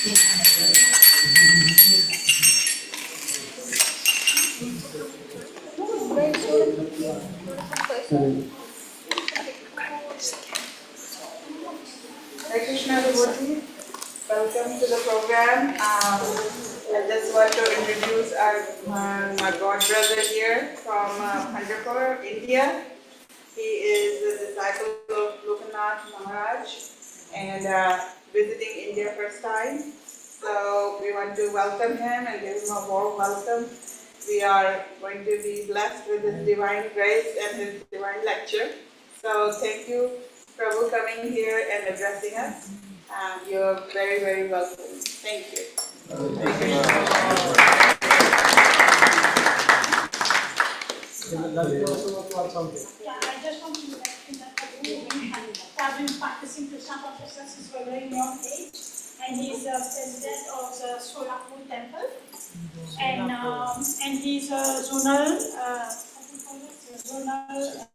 Hare Krishna, devotee. Welcome to the program. I just want to introduce my god brother here from Pandharpur, India. He is a disciple of Lokanath Maharaj and visiting India first time. So we want to welcome him and give him a warm welcome. We are going to be blessed with his divine grace and his divine lecture. So thank you, Prabhu, coming here and addressing us. You're very, very welcome. Thank you. Thank you. Yeah, I just want to mention that Prabhu is practicing Krishna consciousness since a very young age, and he is the president of the Solapur temple, and he's a zonal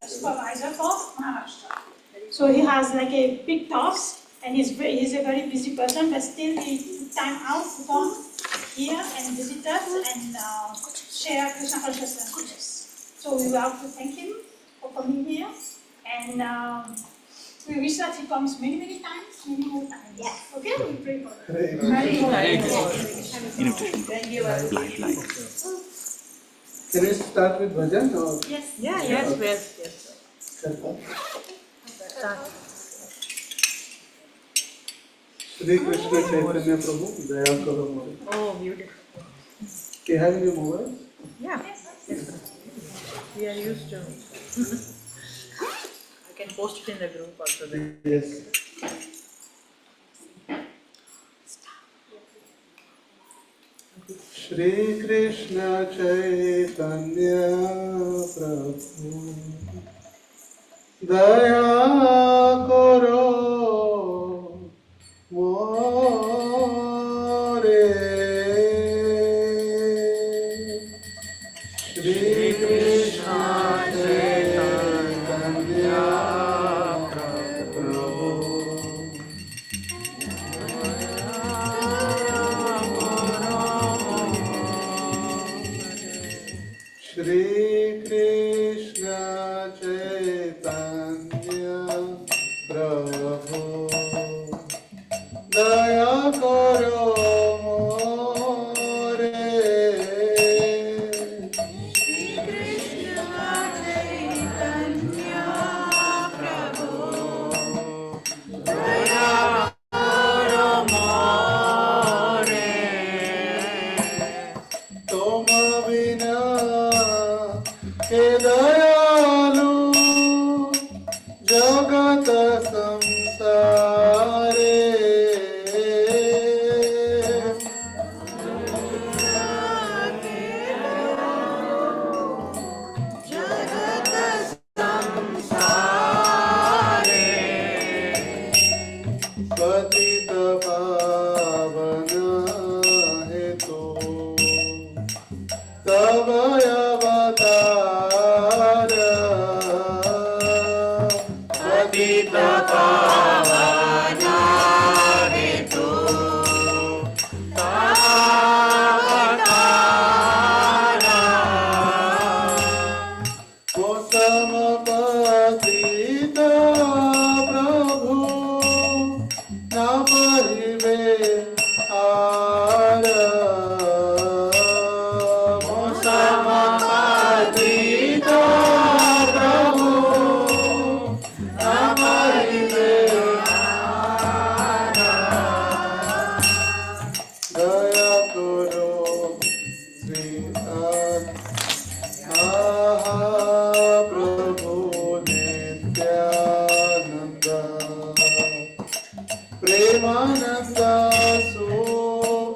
supervisor for Maharashtra. So he has like a big task, and he's a very busy person, but still he took time out to come here and visit us and share Krishna consciousness with us. So we have to thank him for coming here, and we wish that he comes many, many times, many more times. Yes. Okay, we pray for him. Thank you. Can we start with bhajan or? Yes. Yeah, yes. Shri Krishna Chaitanya Prabhu, Daya Karo Mohi. Oh, beautiful. Do you have any mobile? Yeah. Yes. We are used to. I can post it in the group also then. Yes. Shri Krishna Chaitanya Prabhu, Daya Karo More. Shri Krishna Chaitanya Prabhu, Shri Krishna Chaitanya Prabhu, Daya Karo More. तुम बिना हे दयालु जगत संसारे, पतित पावन हेतु तब अवतार, पतित पावन हेतु समपतित प्रभु न परिवे आर, समपतित प्रभु न परिवे आर, दया करो श्री प्रभु नित्यानंद, प्रेमानंद सुख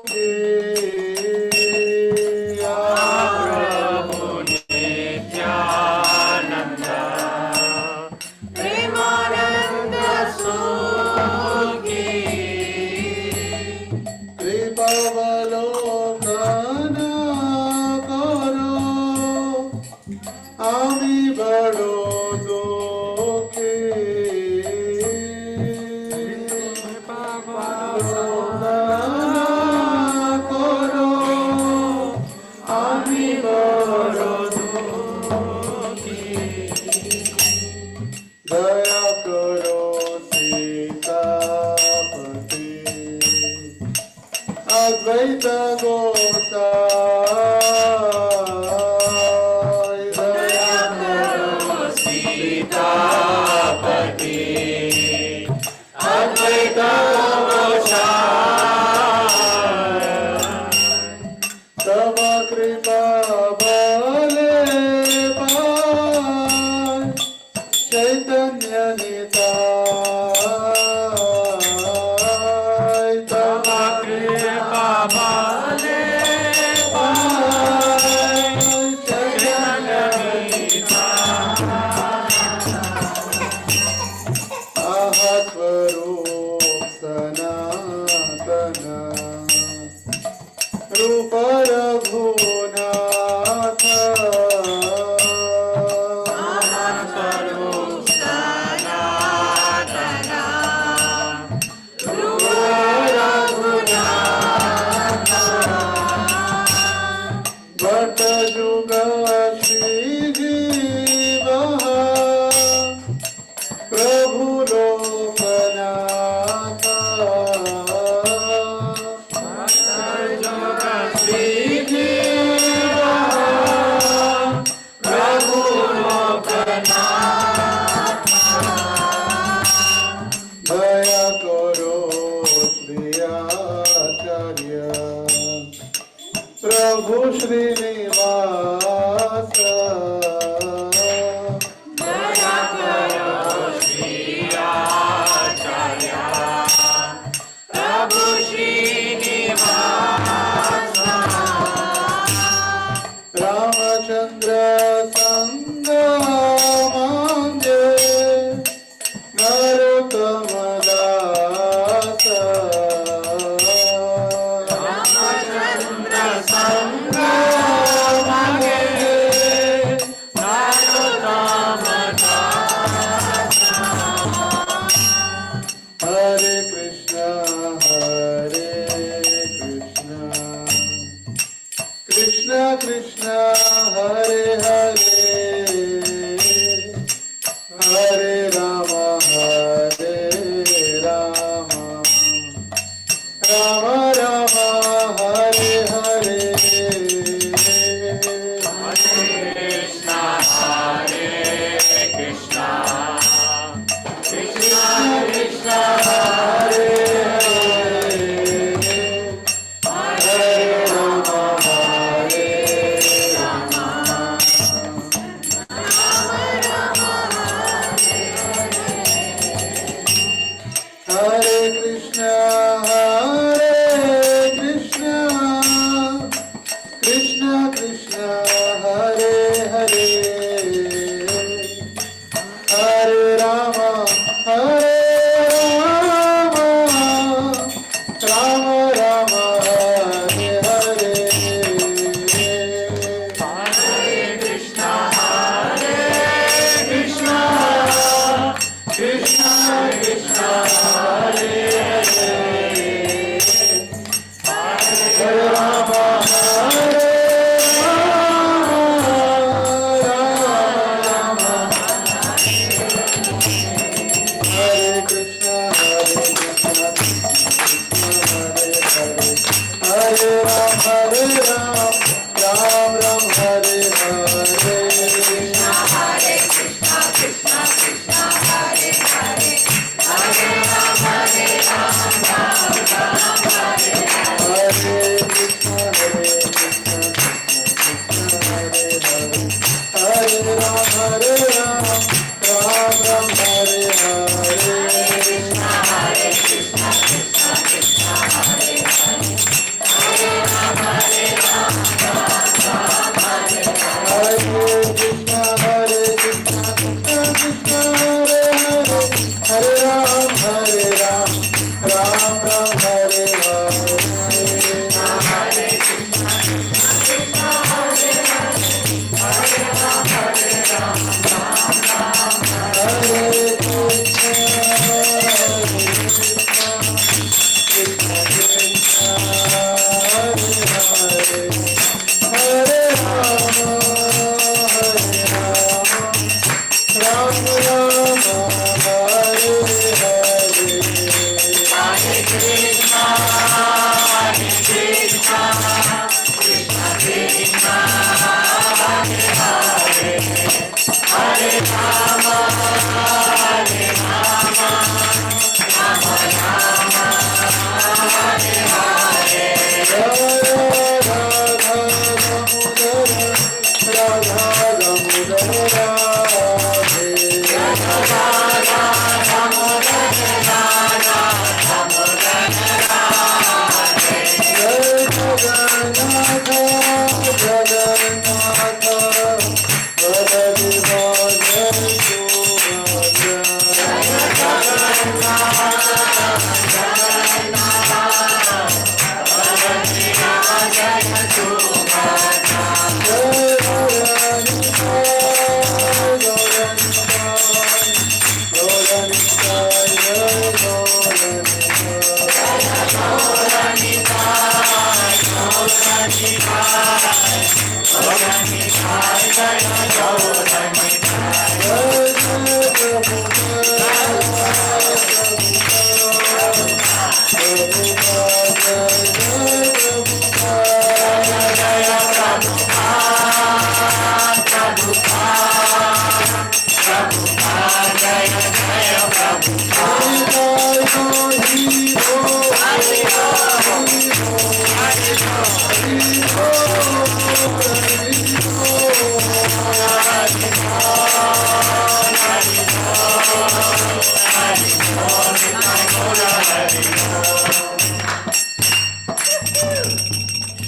अद्वैत गोसाई दया करो सीतापति अद्वैत तव कृपा बले पाय चैतन्य निताय तव कृपा बले पाय चैतन्य निताय स्वरूप सनातन रूप रघुनाथ स्वरूप सनातन रूप रघुनाथ भट जुग श्री जीव प्रभु लोकनाथ दया करो श्रीयाचार्य प्रभु श्रीनिवास दया करो श्रीयाचार्य प्रभु श्रीनिवास रामचंद्र संग मांगे नरोत्तम दास रामचंद्र संग मांगे नरोत्तम दास हरे कृष्ण कृष्ण कृष्ण हरे हरे हरे राम राम राम हरे हरे कृष्ण कृष्ण कृष्ण हरे हरे कृष्ण कृष्ण कृष्ण हरे हरे हरे राम राम राम हरे हरे हरे कृष्ण कृष्ण कृष्ण कृष्ण हरे हरे राम राम हरे कृष्ण हरे राम राम राम हरे हरे हरे कृष्ण कृष्ण हरे हरे हरे राम हरे कृष्ण हरे राम राम राम हरे हरे हरे कृष्ण कृष्ण हरे हरे हरे राम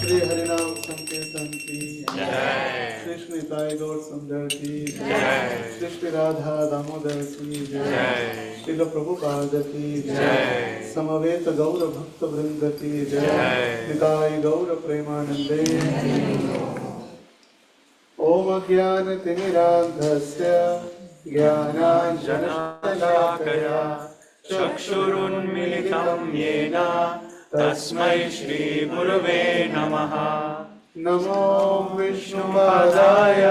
श्री हरिनाम संकीर्तन की जय। कृष्ण निताय गौर सुंदर की जय। श्री श्री राधा दामोदर की जय। श्रील प्रभुपाद की जय। समवेत गौर भक्त वृंद की जय। निताय गौर प्रेमानंदे ओम अज्ञानतिमिरान्धस्य ज्ञानाञ्जनशलाकया चक्षुरुन्मिलितं येन तस्मै श्रीगुरवे नमः। नमो विष्णुपादाय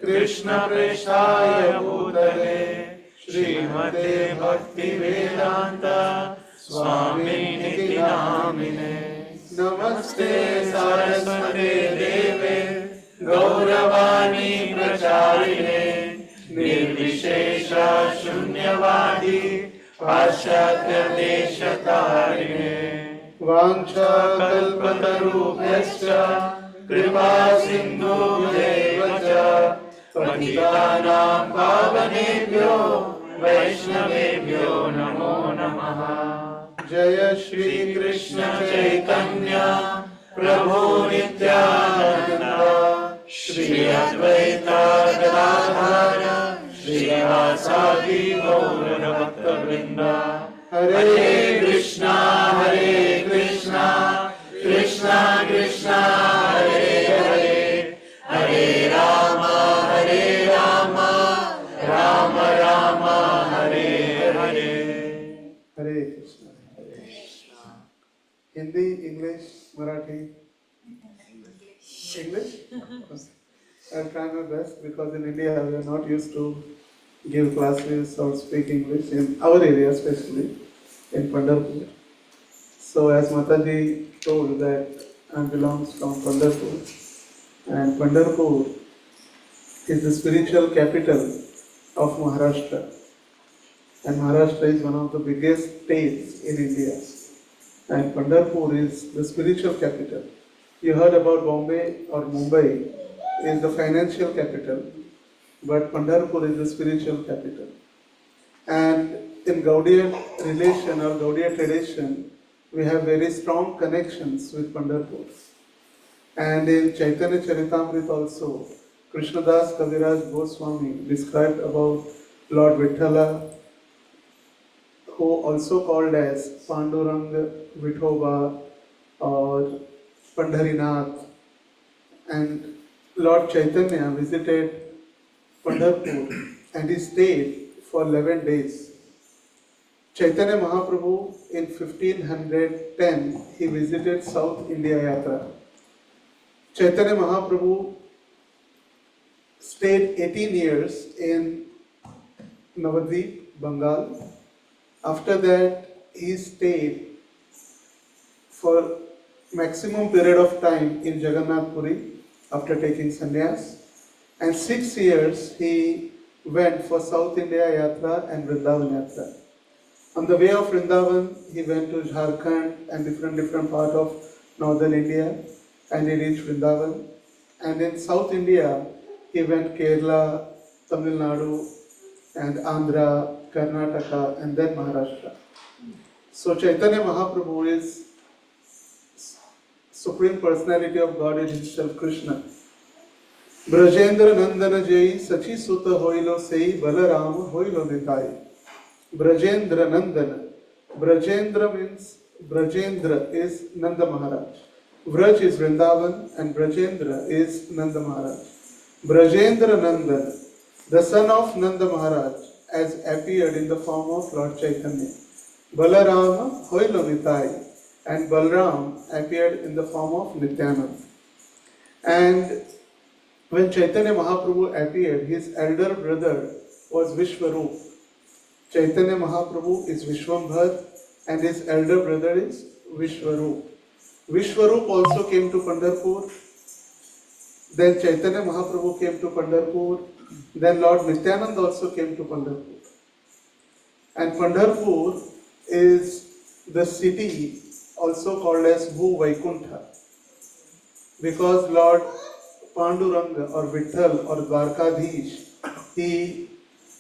कृष्णप्रेष्ठाय भूतले श्रीमते भक्तिवेदान्त स्वामिनिति नामिने। नमस्ते सरस्वते देवे गौरवाणी प्रचारिणे निर्विशेष शून्यवादी पाश्चात्य देशतारिणे। वाञ्छाकल्पतरुभ्यश्च कृपा सिन्धुभ्यैव च पतितानां पावनेभ्यो वैष्णवेभ्यो नमो नमः। जय श्री श्री कृष्ण चैतन्य प्रभु नित्यानंद श्री अद्वैत गदाधर श्रीवासादि गौर भक्तवृंद। Hare Krishna Krishna Krishna Hare Hare Hare Ram Ram Ram Hare Hare. Hare Krishna Hindi English Marathi English? I'll try my best because in India we are not used to give classes or speak English in our area, especially in Pandharpur. So as Mataji told that I belongs from Pandharpur, and Pandharpur is the spiritual capital of Maharashtra, and Maharashtra is one of the biggest states in India, and Pandharpur is the spiritual capital. You heard about Bombay or Mumbai is the financial capital, but Pandharpur is the spiritual capital. And in Gaudiya relation or Gaudiya tradition, we have very strong connections with Pandharpur. And in Chaitanya Charitamrita also, Krishnadas Kaviraj Goswami described about Lord Vithala, who also called as Pandurang Vithoba or Pandharinath, and Lord Chaitanya visited Pandharpur and he stayed for 11 days. Chaitanya Mahaprabhu in 1510 he visited South India Yatra. Chaitanya Mahaprabhu stayed 18 years in Navadvip, Bengal. After that he stayed for maximum period of time in Jagannath Puri after taking sannyas, and 6 years he went for South India Yatra and Vrindavan Yatra. On the way of Vrindavan, he went to Jharkhand and different part of northern India, and he reached Vrindavan. And in South India, he went Kerala, Tamil Nadu, and Andhra, Karnataka, and then Maharashtra. So Chaitanya Mahaprabhu is Supreme Personality of Godhead himself, Krishna. Brajendra Nandana Jai Sachi Sutta Hoilo Sei Balarama Hoilo Nitai. Brajendra Nandana. Brajendra means Brajendra is Nanda Maharaj. Braj is Vrindavan and Brajendra is Nanda Maharaj. Brajendra Nandana, the son of Nanda Maharaj, has appeared in the form of Lord Chaitanya. Balarama Hoilo Nitai. And Balram appeared in the form of Nityanand. And when Chaitanya Mahaprabhu appeared, his elder brother was Vishwarup. Chaitanya Mahaprabhu is Vishwambhar and his elder brother is Vishwarup. Vishwarup also came to Pandharpur. Then Chaitanya Mahaprabhu came to Pandharpur. Then Lord Nityanand also came to Pandharpur. And Pandharpur is the city also called as Bhu Vaikuntha, because Lord Panduranga or Vitthal or Dwarkadhish, he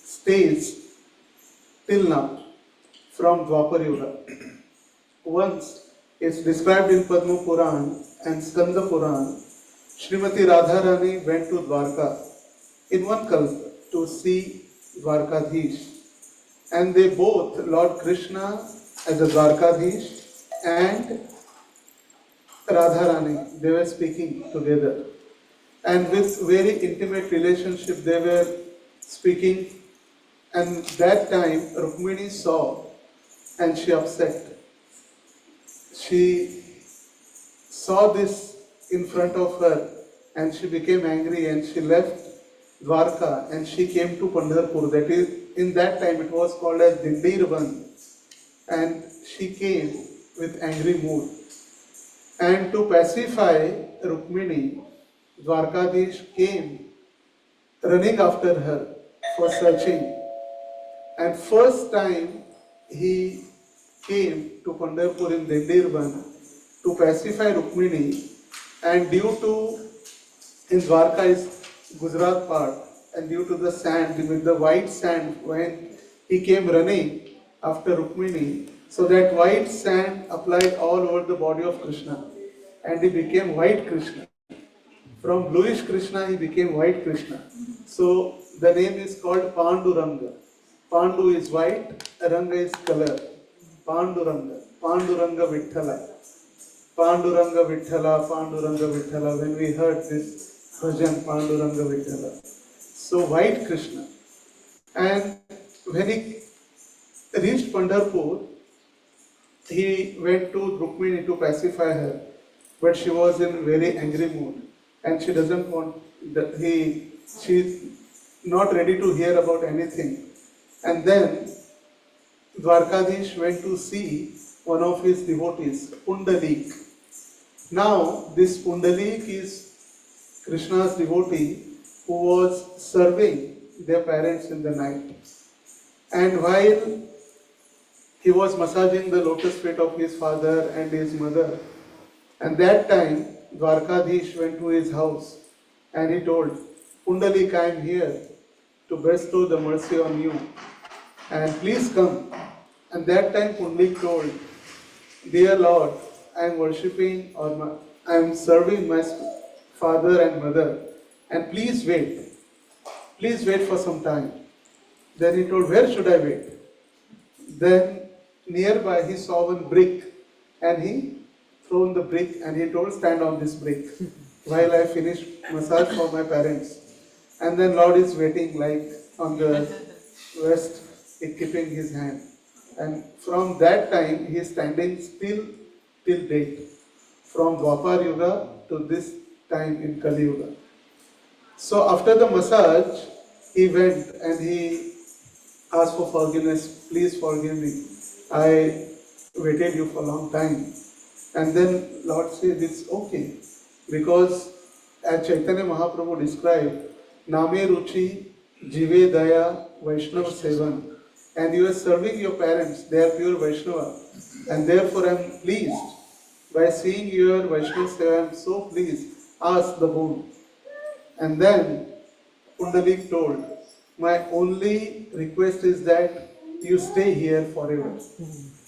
stays till now from Dwapar Yuga. Once it's described in Padma Puran and Skanda Puran, Srimati Radharani went to Dwarka in one kalpa to see Dwarkadhish. And they both, Lord Krishna as a Dwarkadhish and Radharani, they were speaking together. And with very intimate relationship they were speaking. And that time Rukmini saw and she upset. She saw this in front of her and she became angry and she left Dwarka and she came to Pandharpur. That is, in that time it was called as Dindirvan. And she came with angry mood. And to pacify Rukmini, Dwarkadish came running after her for searching. And first time he came to Pandharpur in Dindirvan to pacify Rukmini, and due to, in Dwarka is Gujarat part, and due to the sand, with the white sand, when he came running after Rukmini, so that white sand applied all over the body of Krishna, and he became white Krishna. From bluish Krishna, he became white Krishna. So the name is called Panduranga. Pandu is white, Ranga is color. Panduranga, Panduranga Vithala. Panduranga Vithala, Panduranga Vithala. When we heard this bhajan, Panduranga Vithala. So white Krishna. And when he reached Pandharpur, he went to Rukmini to pacify her, but she was in very angry mood, and she doesn't want that she's not ready to hear about anything. And then Dwarkadish went to see one of his devotees, Pundalik. Now this Pundalik is Krishna's devotee who was serving their parents in the night. And while he was massaging the lotus feet of his father and his mother, and that time Dwarkadish went to his house and he told, Pundalik, I am here to bestow the mercy on you, and please come. And that time Pundalik told, Dear Lord, I am worshipping or I am serving my father and mother, and please wait. Please wait for some time. Then he told, where should I wait? Then nearby he saw one brick and he thrown the brick and he told, stand on this brick while I finish massage for my parents. And then Lord is waiting like on the west, keeping his hand. And from that time he is standing still till date. From Dwapar Yuga to this time in Kali Yuga. So after the massage, he went and he asked for forgiveness. Please forgive me. I waited you for a long time. And then Lord said it's okay. Because as Chaitanya Mahaprabhu described, Name Ruchi, Jive Daya, Vaishnava Sevan. And you are serving your parents, they are pure Vaishnava. And therefore I am pleased. By seeing your Vaishnava Seva, I am so pleased. Ask the boon. And then Pundalik told, my only request is that you stay here forever.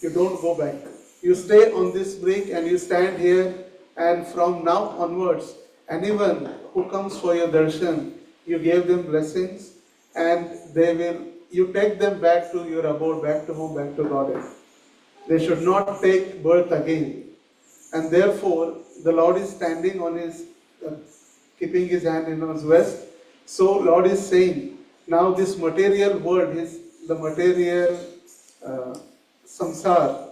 You don't go back. You stay on this brick and you stand here, and from now onwards, anyone who comes for your darshan, you give them blessings and you take them back to your abode, back to home, back to Godhead. They should not take birth again. And therefore, the Lord is standing on his, keeping his hand in his west. So Lord is saying, now this material world is the material samsara,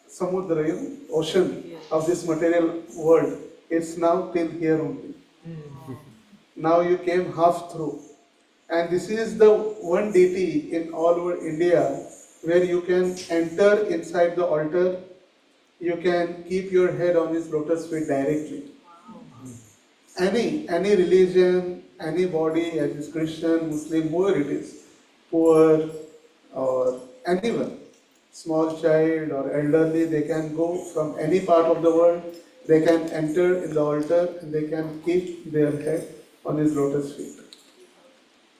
samudra, ocean of this material world. It's now till here only. Now you came half through. And this is the one deity in all over India where you can enter inside the altar, you can keep your head on his lotus feet directly. Any religion, anybody, as is Christian, Muslim, whoever it is, poor or anyone, small child or elderly, they can go from any part of the world, they can enter in the altar and they can keep their head on his lotus feet.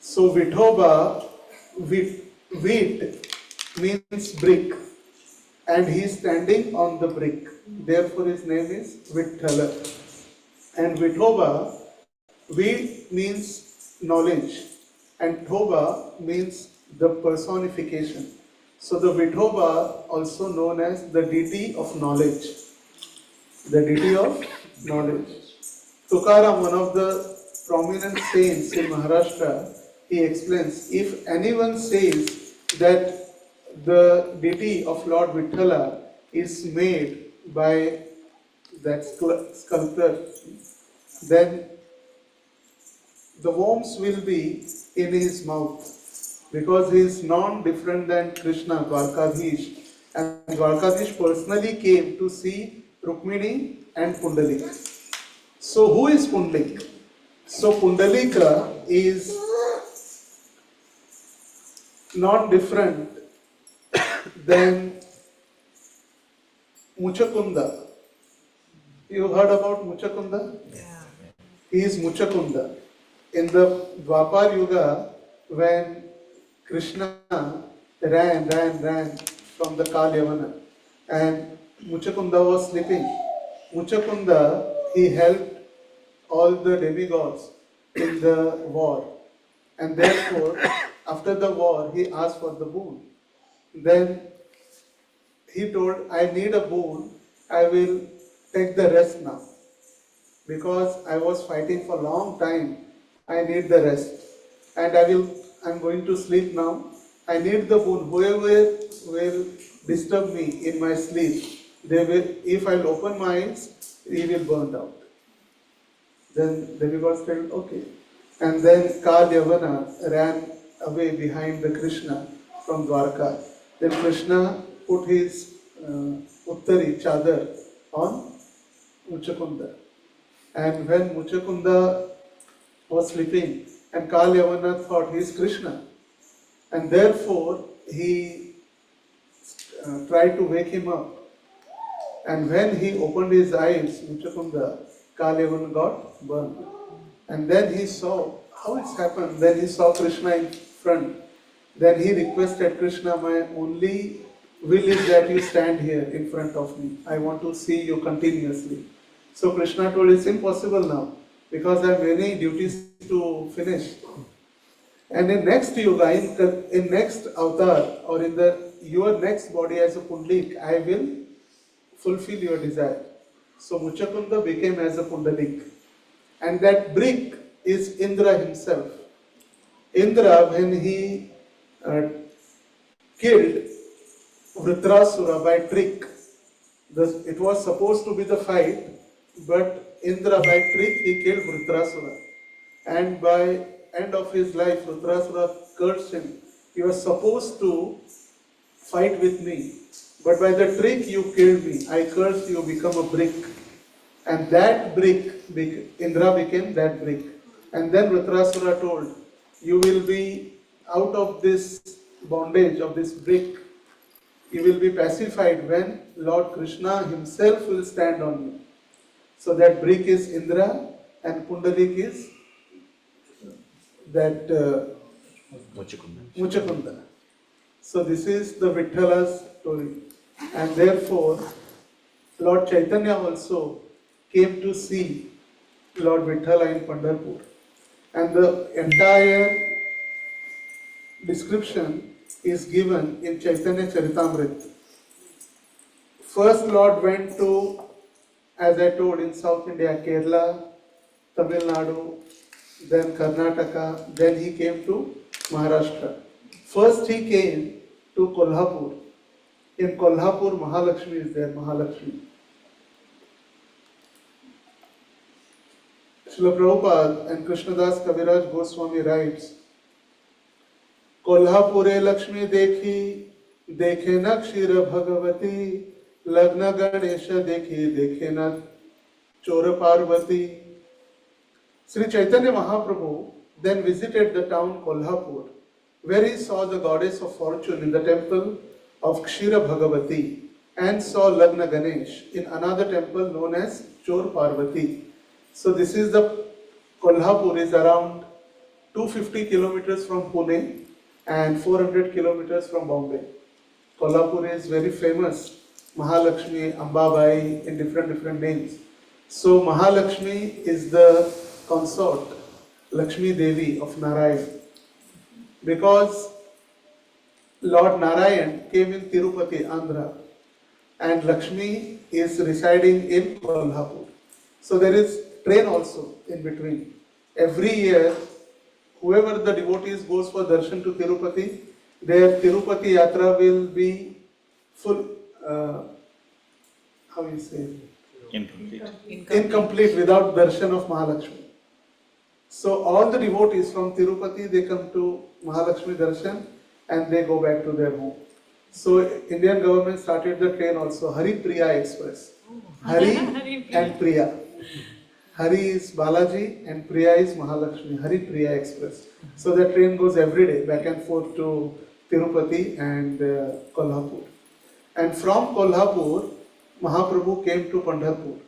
So Vithoba, wheat means brick, and he is standing on the brick. Therefore his name is Vithala. And Vithoba, V means knowledge, and Thoba means the personification. So the Vithoba, also known as the deity of knowledge. The deity of knowledge. Tukaram, one of the prominent saints in Maharashtra, he explains, if anyone says that the deity of Lord Vithala is made by that sculptor, then the worms will be in his mouth, because he is non-different than Krishna, Dwarkadhish. And Dwarkadhish personally came to see Rukmini and Pundalik. So who is Pundalik? So Pundalika is not different than Muchakunda. You heard about Muchakunda? Yeah. He is Muchakunda. In the Dwapar Yuga, when Krishna ran from the Kalyavana and Muchakunda was sleeping, Muchakunda, he helped all the demigods in the war. And therefore, after the war, he asked for the boon. Then he told, I need a boon, I will take the rest now. Because I was fighting for a long time, I need the rest. And I'm going to sleep now. I need the boon. Whoever will disturb me in my sleep, they will, if I'll open my eyes, he will burn out. Then demigods said, okay. And then Kalyavana ran away behind the Krishna from Dwarka. Then Krishna put his uttari, chadar, on Muchakunda. And when Muchakunda was sleeping, and Kalyavana thought he is Krishna, and therefore he tried to wake him up. And when he opened his eyes, Muchakunda, Kalyavana got burned. And then he saw how it's happened. Then he saw Krishna in front. Then he requested Krishna, my only will is that you stand here in front of me. I want to see you continuously. So Krishna told, it's impossible now, because I have many duties to finish. And in next yuga, in next avatar, or in your next body as a Pundalik, I will fulfill your desire. So Muchakunda became as a Pundalik. And that brick is Indra himself. Indra, when he killed Vritrasura by trick, it was supposed to be the fight, but Indra by trick he killed Vritrasura. And by end of his life, Vritrasura cursed him. He was supposed to fight with me, but by the trick you killed me. I curse you, become a brick. And that brick, Indra became that brick. And then Vritrasura told, you will be out of this bondage of this brick. You will be pacified when Lord Krishna himself will stand on you. So that brick is Indra and Pundalik is that Muchakunda. So this is the Vitthala's story. And therefore, Lord Chaitanya also came to see Lord Vithala in Pandharpur. And the entire description is given in Chaitanya Charitamrita. First Lord went to, as I told, in South India, Kerala, Tamil Nadu, then Karnataka, then he came to Maharashtra. First he came to Kolhapur. In Kolhapur, Mahalakshmi is there, Mahalakshmi. Srila Prabhupada and Krishnadas Kaviraj Goswami writes, Kolhapure Lakshmi dekhi, dekhe na Kshira Bhagavati, Lagna Ganesha dekhi, dekhe na Chora Parvati. Sri Chaitanya Mahaprabhu then visited the town Kolhapur, where he saw the goddess of fortune in the temple of Kshira Bhagavati and saw Lagna Ganesh in another temple known as Chor Parvati. So this is the Kolhapur is around 250 kilometers from Pune and 400 kilometers from Bombay. Kolhapur is very famous, Mahalakshmi, Ambabai in different names. So Mahalakshmi is the consort, Lakshmi Devi of Narayan. Because Lord Narayan came in Tirupati, Andhra, and Lakshmi is residing in Kolhapur. So there is train also in between. Every year, whoever the devotees goes for darshan to Tirupati, their Tirupati Yatra will be full, how you say, incomplete without darshan of Mahalakshmi. So all the devotees from Tirupati, they come to Mahalakshmi darshan and they go back to their home. So Indian government started the train also, Hari Priya Express. Hari and Priya. Hari is Balaji and Priya is Mahalakshmi, Hari Priya Express. So the train goes every day back and forth to Tirupati and Kolhapur. And from Kolhapur, Mahaprabhu came to Pandharpur.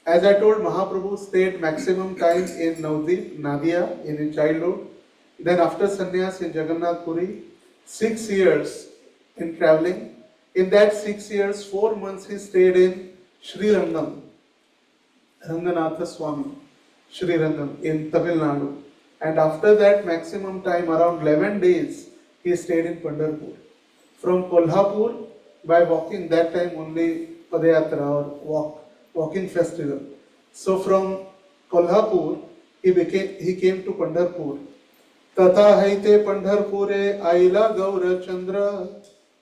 As I told, Mahaprabhu stayed maximum time in Navdeep, Nadia, in his childhood. Then after sannyas in Jagannath Puri, 6 years in traveling. In that 6 years, 4 months he stayed in Sri Rangam, Ranganatha Swami, Sri Rangam in Tamil Nadu. And after that maximum time, around 11 days, he stayed in Pandharpur. From Kolhapur, by walking, that time only Padayatra or walking festival. So from Kolhapur, he came to Pandharpur. Tata haite Pandharpure aila Gaura Chandra,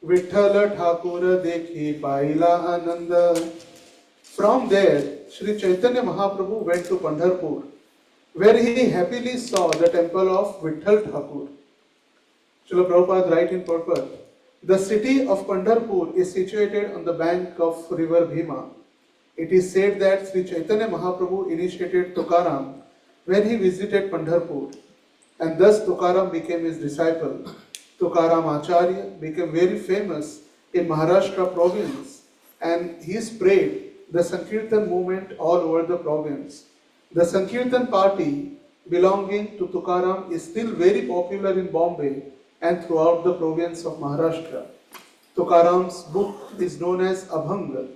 Vithala Thakura dekhi paila Ananda. From there, Sri Chaitanya Mahaprabhu went to Pandharpur, where he happily saw the temple of Vitthal Thakur. Srila Prabhupada writes in purport, the city of Pandharpur is situated on the bank of river Bhima. It is said that Sri Chaitanya Mahaprabhu initiated Tukaram when he visited Pandharpur, and thus Tukaram became his disciple. Tukaram Acharya became very famous in Maharashtra province, and he spread the Sankirtan movement all over the province. The Sankirtan party belonging to Tukaram is still very popular in Bombay and throughout the province of Maharashtra. Tukaram's book is known as Abhanga.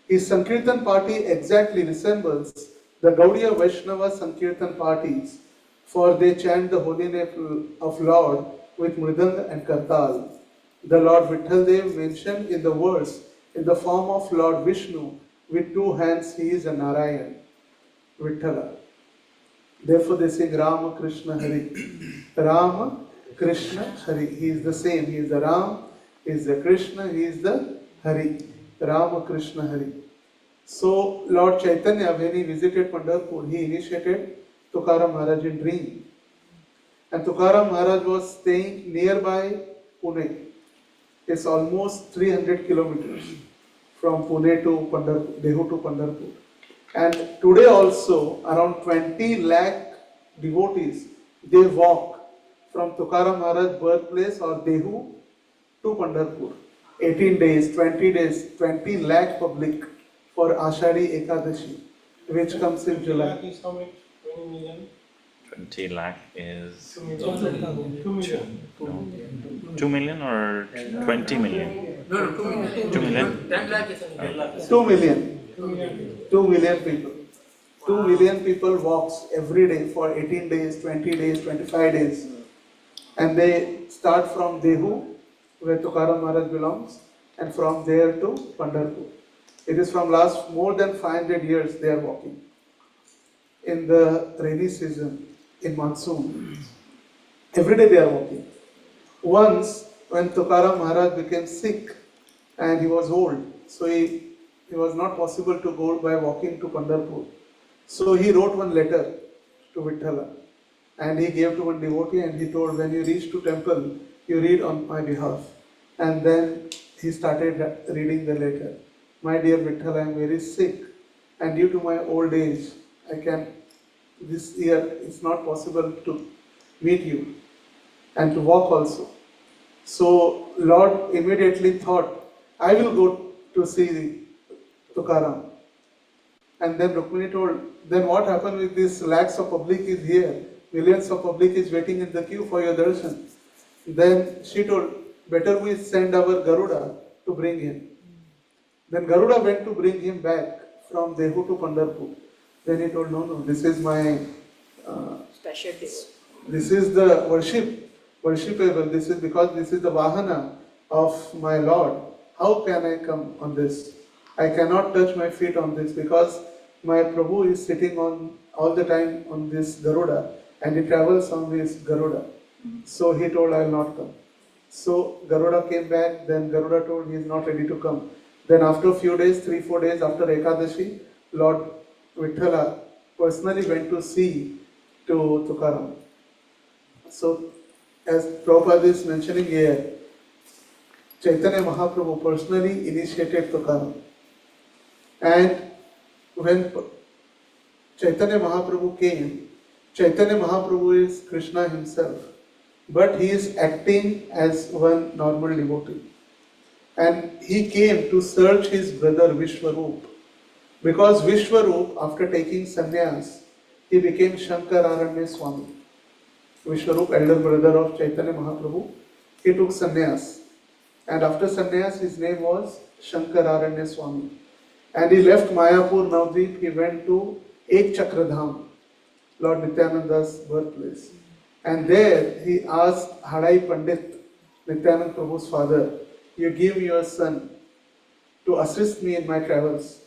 His Sankirtan party exactly resembles the Gaudiya Vaishnava Sankirtan parties, for they chant the holy name of Lord with Mridanga and Kartal. The Lord Vithaldev mentioned in the verse in the form of Lord Vishnu, with 2 hands he is a Narayan, Vithala. Therefore they sing Rama Krishna Hari. Rama Krishna Hari. He is the same. He is the Ram, he is the Krishna, he is the Hari. Rama Krishna Hari. So Lord Chaitanya, when he visited Pandharpur, he initiated Tukaram Maharaj in dream. And Tukaram Maharaj was staying nearby Pune. It's almost 300 kilometers from Pune to Pandharpur, Dehu to Pandharpur. And today also around 20 lakh devotees, they walk from Tukaram Maharaj birthplace or Dehu to Pandharpur. 18 days, 20 days, 20 lakh public for Ashadi Ekadashi, which comes in July. Is how much? 20 million? 20 lakh is 2 million. 2 million. 2 million or 20 million? No, 2 million. 2 million? 10 lakh is 10 lakh. 2 million. 2 million people. 2 million people walks every day for 18 days, 20 days, 25 days. And they start from Dehu, where Tukaram Maharaj belongs, and from there to Pandharpur. It is from last more than 500 years they are walking. In the rainy season, in monsoon, every day they are walking. Once, when Tukaram Maharaj became sick and he was old, so it was not possible to go by walking to Pandharpur. So he wrote one letter to Vithala and he gave to one devotee and he told, when you reach to temple, you read on my behalf. And then he started reading the letter. My dear Vithala, I am very sick and due to my old age, this year it's not possible to meet you and to walk also. So Lord immediately thought, I will go to see Tukaram. And then Rukmini told, then what happened with this lakhs of public is here, millions of public is waiting in the queue for your darshan. Then she told, better we send our Garuda to bring him. Then Garuda went to bring him back from Dehu to Pandharpur. Then he told, no, this is my, Special day. this is the worshipable, this is because this is the Vahana of my Lord. How can I come on this? I cannot touch my feet on this because my Prabhu is sitting on all the time on this Garuda and he travels on this Garuda. So he told, I will not come. So Garuda came back, then Garuda told he is not ready to come. Then after a few days, 3-4 days after Ekadashi, Lord Vithala personally went to see to Tukaram. So as Prabhupada is mentioning here, Chaitanya Mahaprabhu personally initiated Tukaram. And when Chaitanya Mahaprabhu came, Chaitanya Mahaprabhu is Krishna himself, but he is acting as one normal devotee. And he came to search his brother Vishwarup, because Vishwarup, after taking sannyas, he became Shankararanya Swami. Vishwarup, elder brother of Chaitanya Mahaprabhu, he took sannyas. And after sannyas, his name was Shankararanya Swami. And he left Mayapur Navdeep, he went to Ek Chakradham, Lord Nityananda's birthplace. And there he asked Hadai Pandit, Nityanand Prabhu's father, you give me your son to assist me in my travels.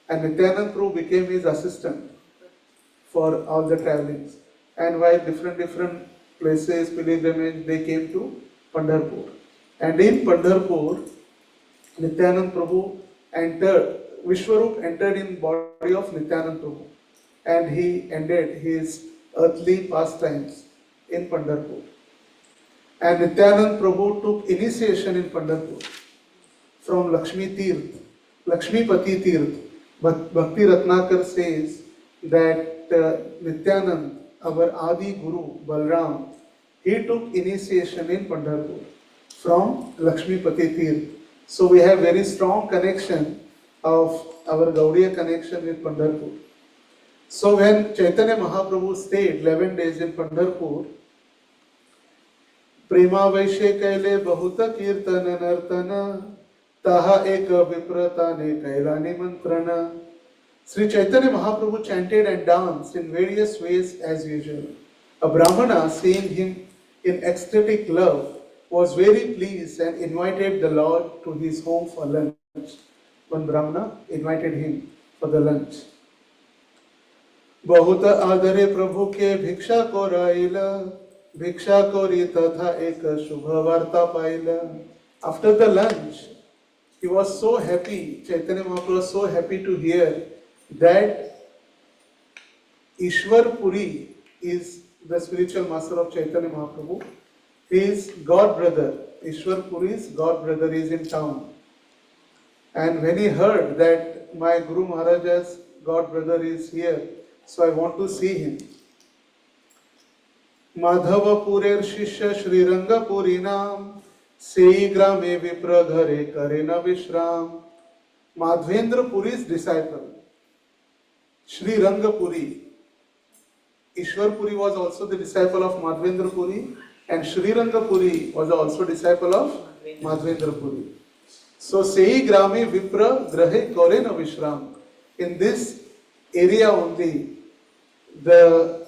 And Nityanand Prabhu became his assistant for all the travelings. And while different places, pilgrimage, they came to Pandharpur. And in Pandharpur, Nityanand Prabhu entered, Vishwarup entered in body of Nityanand Prabhu. And he ended his earthly pastimes in Pandharpur. And Nityanand Prabhu took initiation in Pandharpur from Lakshmi Tirth, Lakshmipati Tirth. But Bhakti Ratnakar says that Nityanand, our Adi Guru, Balram, he took initiation in Pandharpur from Lakshmipati Tirth. So we have very strong connection of our Gaudiya connection with Pandharpur. So when Chaitanya Mahaprabhu stayed 11 days in Pandharpur, Prema Vaishe Kaile Bahuta Kirtana Nartana Taha Eka Vipratane Kailani Mantrana. Sri Chaitanya Mahaprabhu chanted and danced in various ways as usual. A Brahmana, seeing him in ecstatic love, was very pleased and invited the Lord to his home for lunch. One Brahmana invited him for the lunch. बहुत आदरे प्रभु के भिक्षा को Raila भिक्षा कोरी तथा एक शुभ वार्ता पाइला. After the lunch, he was so happy, Chaitanya Mahaprabhu was so happy to hear that Ishwar Puri is the spiritual master of Chaitanya Mahaprabhu. His god brother, Ishwar Puri's god brother, is in town. And when he heard that my Guru Maharaja's god brother is here, so I want to see him. Madhava Purer Shishya Shri Ranga Puri Nam Sei Grame Vipra Ghare Karena Vishram. Madhvendra Puri's disciple, Shri Ranga Puri. Ishwar Puri was also the disciple of Madhvendra Puri, and Shri Ranga Puri was also disciple of Madhvendra Puri. So Sei Grame Vipra Grahe Karena Vishram. In this area only, the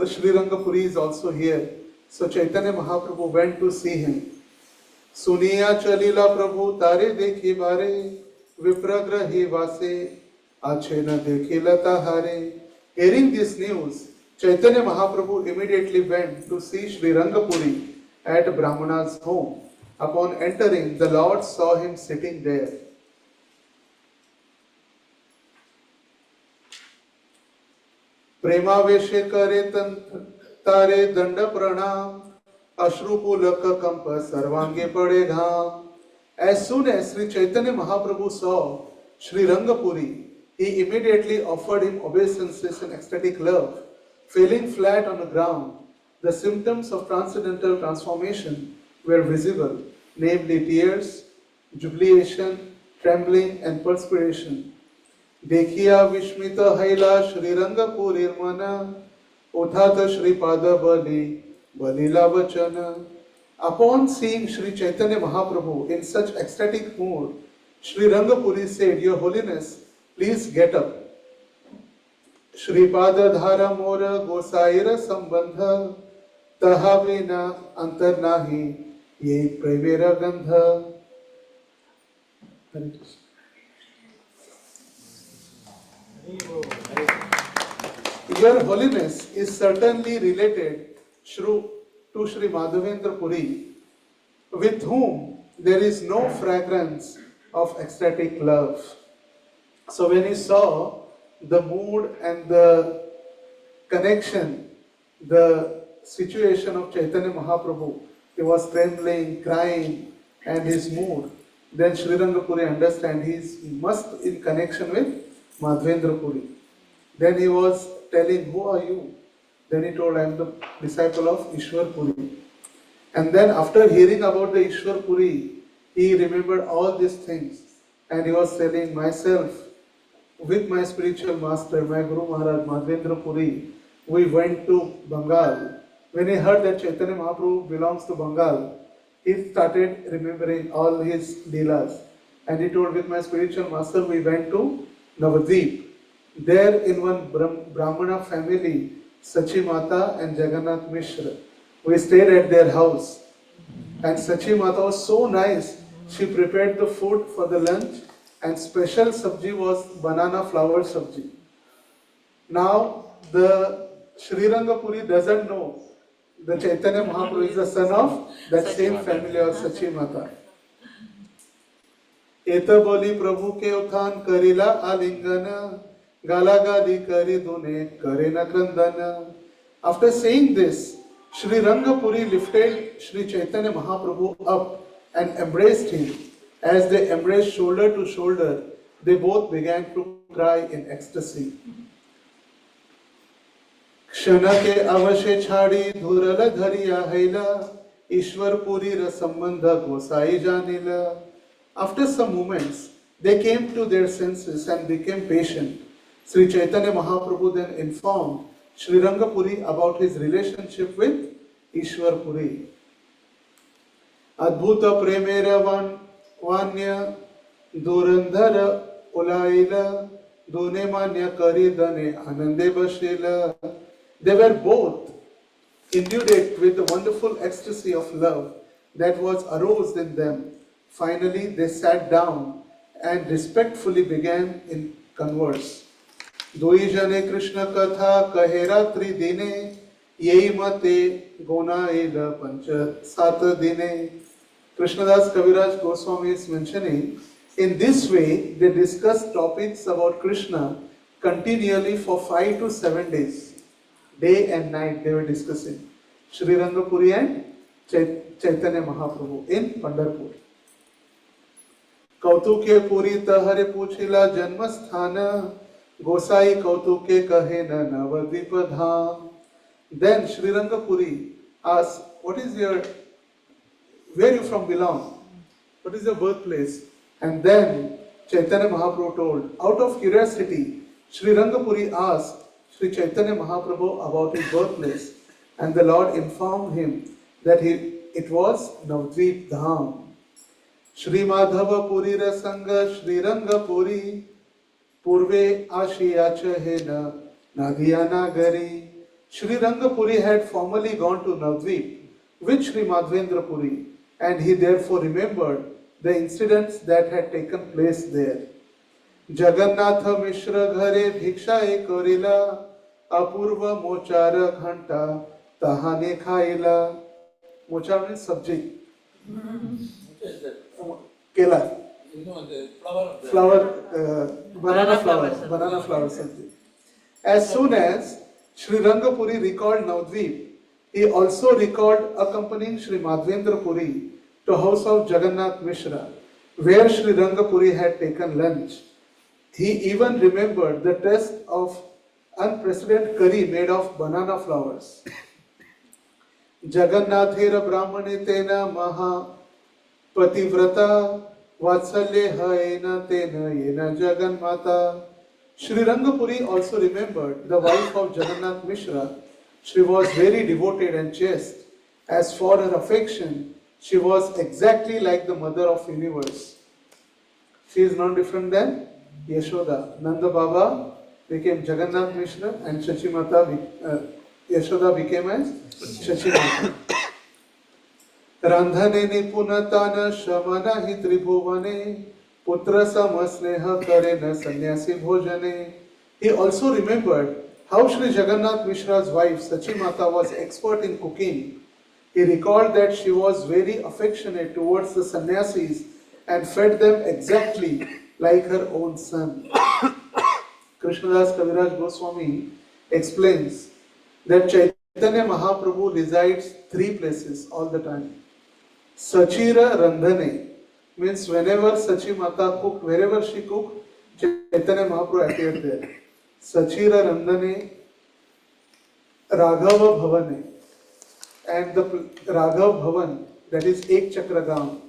Shri Ranga Puri is also here. So Chaitanya Mahaprabhu went to see him. Suniya Chalila Prabhu Tare Dekhi Bare Vipragrahi Vase Achena Dekhi Lata Hare. Hearing this news, Chaitanya Mahaprabhu immediately went to see Shri Ranga Puri at Brahmana's home. Upon entering, the Lord saw him sitting there. Premavesh kare tare danda pranam ashrupulaka kampa sarvange pade gham. As soon as Sri Chaitanya Mahaprabhu saw Shri Ranga Puri, he immediately offered him obeisances and ecstatic love. Falling flat on the ground, the symptoms of transcendental transformation were visible, namely tears, jubilation, trembling and perspiration. देखिया विस्मित हैला श्री रंगपुरी मन उठात श्रीपाद बलि Balilla वचन. Upon seeing Sri Chaitanya Mahaprabhu in such ecstatic mood, Sri Rangapuri said, Your Holiness, please get up. Shripad धारा मोर गोसाईर संबंध तहा विना अंतर नाही ये प्रेमेर गंध. हरे Krishna. Your Holiness is certainly related to Sri Madhavendra Puri, with whom there is no fragrance of ecstatic love. So when he saw the mood and the connection, the situation of Chaitanya Mahaprabhu, he was trembling, crying, and his mood, then Sri Rangapuri understand he is must in connection with Madhavendra Puri. Then he was telling, who are you? Then he told, I am the disciple of Ishwar Puri. And then after hearing about the Ishwar Puri, he remembered all these things. And he was telling, myself, with my spiritual master, my Guru Maharaj, Madhavendra Puri, we went to Bengal. When he heard that Chaitanya Mahaprabhu belongs to Bengal, he started remembering all his leelas. And he told, with my spiritual master, we went to Navadvip. There in one Brahmana family, Sachi Mata and Jagannath Mishra, we stayed at their house. And Sachi Mata was so nice. She prepared the food for the lunch, and special sabji was banana flower sabji. Now the Sri Rangapuri doesn't know the Chaitanya Mahaprabhu is the son of that same family of Sachi Mata. Eta boli Prabhu ke uthan karila alingana, galagadi kari dune karena krandana. After saying this, Sri Rangapuri lifted Sri Chaitanya Mahaprabhu up and embraced him. As they embraced shoulder to shoulder, they both began to cry in ecstasy. क्षण के अवशे छाड़ी धुरल धरिया हैला ईश्वर पुरी र संबंध गोसाई जानिला. After some moments, they came to their senses and became patient. Sri Chaitanya Mahaprabhu then informed Sri Rangapuri about his relationship with Ishwar Puri. Adbhuta premera vanya durandhara ulaila dune manya karidane anande bashila. They were both imbued with the wonderful ecstasy of love that was aroused in them. Finally, they sat down and respectfully began in converse. Doi jane Krishna katha kahera tri dine yei mate gona ela pancha sat dine. Krishnadas Kaviraj Goswami is mentioning, in this way they discussed topics about Krishna continually for 5 to 7 days. Day and night they were discussing Sri Rangapuri and Chaitanya Mahaprabhu in Pandharpur. Kautuke Puri tahare puchila janmasthana Gosai Kautuke kahena Navadvipa dham. Then Sri Rangapuri asked, where you from belong? What is your birthplace? And then Chaitanya Mahaprabhu told, out of curiosity, Sri Rangapuri asked Sri Chaitanya Mahaprabhu about his birthplace, and the Lord informed him that it was Navadvip Dham. Shri Madhava Puri Rasanga Shri Rangapuri Purve Ashiyacha Hena Nadhiyana Gari. Shri Rangapuri had formerly gone to Navadvip with Shri Madhavendra Puri, and he therefore remembered the incidents that had taken place there. Jagannatha Mishra Ghare Bhiksha E Korila Apurva Mochara Ghanta Tahane Khaila. Mochara means sabji. Kela. You know, the flower. Banana flower sabji. As soon as Sri Rangapuri recalled Navadvip, he also recalled accompanying Sri Madhavendra Puri to house of Jagannath Mishra, where Sri Rangapuri had taken lunch. He even remembered the taste of unprecedented curry made of banana flowers. Jagannathera Brahmanitena Maha Pativrata Vatsalye Haena Tena Yena Jaganmata. Sri Rangapuri also remembered the wife of Jagannath Mishra. She was very devoted and chaste. As for her affection, she was exactly like the mother of the universe. She is not different than Yashoda. Nanda Baba became Jagannath Mishra and Yashoda became as Shachimata. Randhane nipunatana shamana hi tribhuvane putra samasneha karena sannyasi bhojane. He also remembered how Sri Jagannath Mishra's wife Sachimata was expert in cooking. He recalled that she was very affectionate towards the sannyasis and fed them exactly like her own son. Krishnadas Kaviraj Goswami explains that Chaitanya Mahaprabhu resides 3 places all the time. Sachira Randhane means whenever Sachi Mata cooked, wherever she cooked, Chaitanya Mahaprabhu appeared there. Sachira Randhane, Raghava Bhavane, and the Raghav Bhavan, that is Ek Chakragam,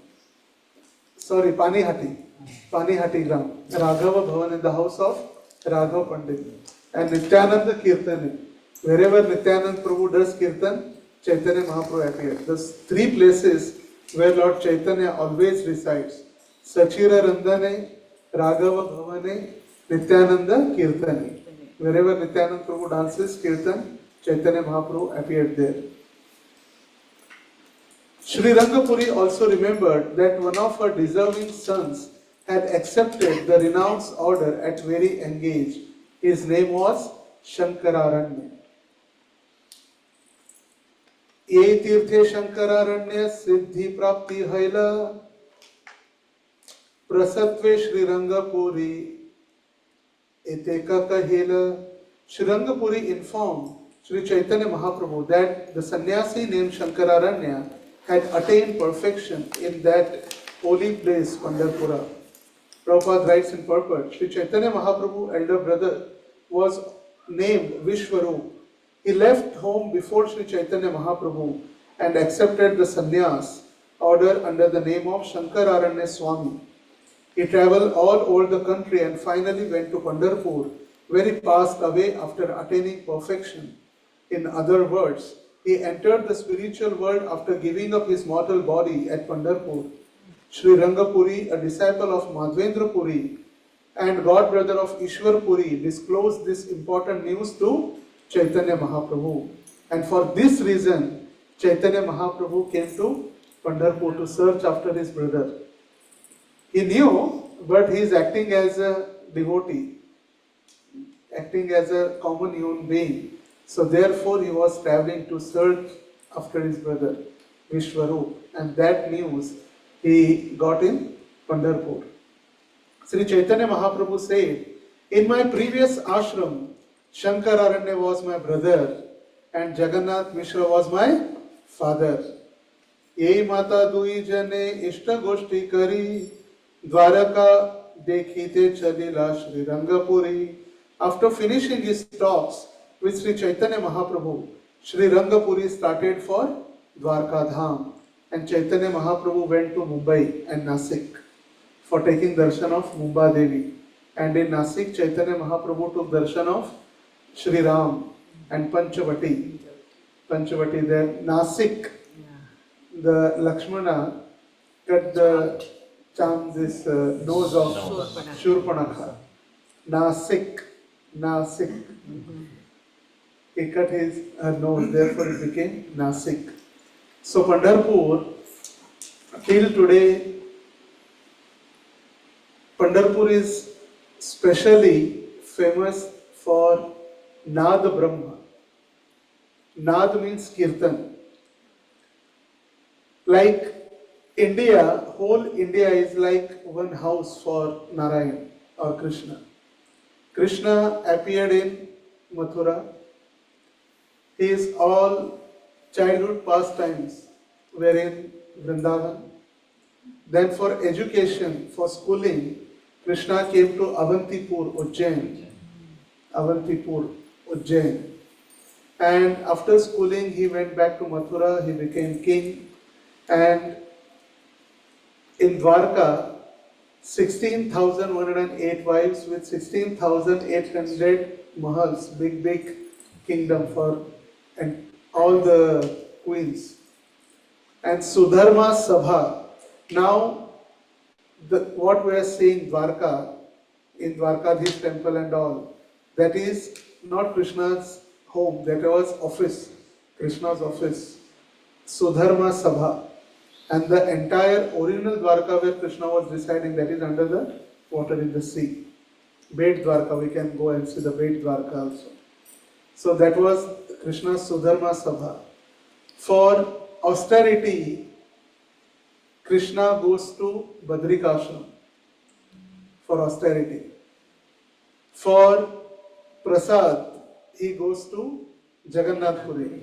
Panihati Gram, Raghava Bhavan in the house of Raghav Pandit, and Nityananda Kirtane. Wherever Nityananda Prabhu does Kirtan, Chaitanya Mahaprabhu appears. Those 3 places where Lord Chaitanya always resides: Sachira Randhane, Raghava Bhavane, Nityananda Kirtane. Wherever Nityananda Prabhu dances Kirtan, Chaitanya Mahaprabhu appeared there. Sri Rangapuri also remembered that one of her deserving sons had accepted the renounce order at very young age. His name was Shankararanya. Ye tirthe Shankararanya siddhi prapti haila prasatve Sri Rangapuri eteka kahela. Sri Rangapuri informed Sri Chaitanya Mahaprabhu that the sannyasi named Shankararanya had attained perfection in that holy place, Pandharpura. Prabhupada writes in purport, Sri Chaitanya Mahaprabhu, elder brother, was named Vishwarup. He left home before Sri Chaitanya Mahaprabhu and accepted the sannyas order under the name of Shankararanya Swami. He travelled all over the country and finally went to Pandharpur, where he passed away after attaining perfection. In other words, he entered the spiritual world after giving up his mortal body at Pandharpur. Sri Rangapuri, a disciple of Madhvendra Puri and godbrother of Ishwar Puri, disclosed this important news to Chaitanya Mahaprabhu. And for this reason, Chaitanya Mahaprabhu came to Pandharpur to search after his brother. He knew, but he is acting as a devotee, acting as a common human being. So therefore he was traveling to search after his brother Vishwarup, and that news he got in Pandharpur. Sri Chaitanya Mahaprabhu said, in my previous ashram, Shankararanya was my brother and Jagannath Mishra was my father. Ye mata dui jane ishta goshti kari Dwaraka dekhite chalila Sri Rangapuri. After finishing his talks with Sri Chaitanya Mahaprabhu, Sri Rangapuri started for Dwarka Dham, and Chaitanya Mahaprabhu went to Mumbai and Nasik for taking darshan of Mumba Devi. And in Nasik, Chaitanya Mahaprabhu took darshan of Sri Ram and Panchavati. Panchavati there. Nasik, the Lakshmana cut the this nose of Shurpanakha. Nasik. He cut his nose, therefore it became Nasik. So Pandharpur, till today, Pandharpur is specially famous for Nad Brahma. Nad means Kirtan. Like India, whole India is like one house for Narayan or Krishna. Krishna appeared in Mathura. His all childhood pastimes were in Vrindavan. Then for education, for schooling, Krishna came to Avantipur, Ujjain. And after schooling, he went back to Mathura, he became king. And in Dwarka, 16,108 wives with 16,800 mahals, big kingdom for and all the queens. And Sudharma Sabha. Now, what we are seeing Dwarka, in Dwarkadhish temple and all, That is not Krishna's home, that was office, Krishna's office, Sudharma Sabha. And the entire original Dwarka where Krishna was residing, that is under the water in the sea. Bet Dwarka, we can go and see the Bet Dwarka also. So that was Krishna's Sudharma Sabha. For austerity, Krishna goes to Badrikashram for austerity. For prasad, he goes to Jagannath Puri,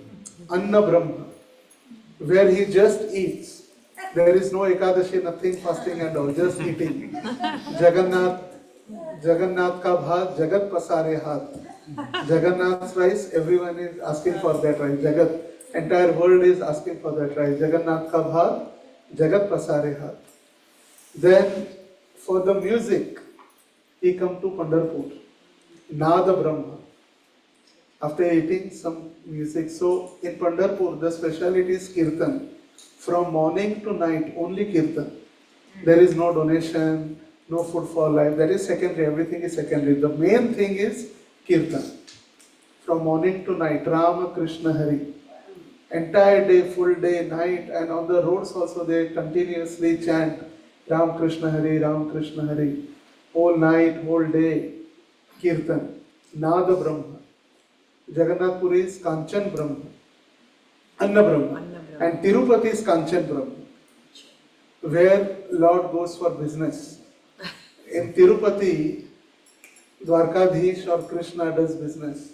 Anna Brahma, where he just eats. There is no Ekadashi, nothing fasting and all, just eating. Jagannath ka bhat, Jagat pasare hath. Jagannath's rice, everyone is asking for that rice. Jagat, entire world is asking for that rice. Jagannath ka bhat, Jagat pasare hath. Then for the music, he come to Pandharpur, Nada Brahma. After eating some music, so in Pandharpur the speciality is kirtan. From morning to night, only kirtan. There is no donation, no food for life. That is secondary. Everything is secondary. The main thing is kirtan. From morning to night, Rama, Krishna, Hari. Entire day, full day, night, and on the roads also they continuously chant Ram Krishna Hari, Ram Krishna Hari. Whole night, whole day, kirtan. Nada Brahma. Jagannath Puri is Kanchan Brahma. Anna Brahma. And Tirupati is Kanchan Brahma, where Lord goes for business. In Tirupati, Dwarkadhish or Krishna does business.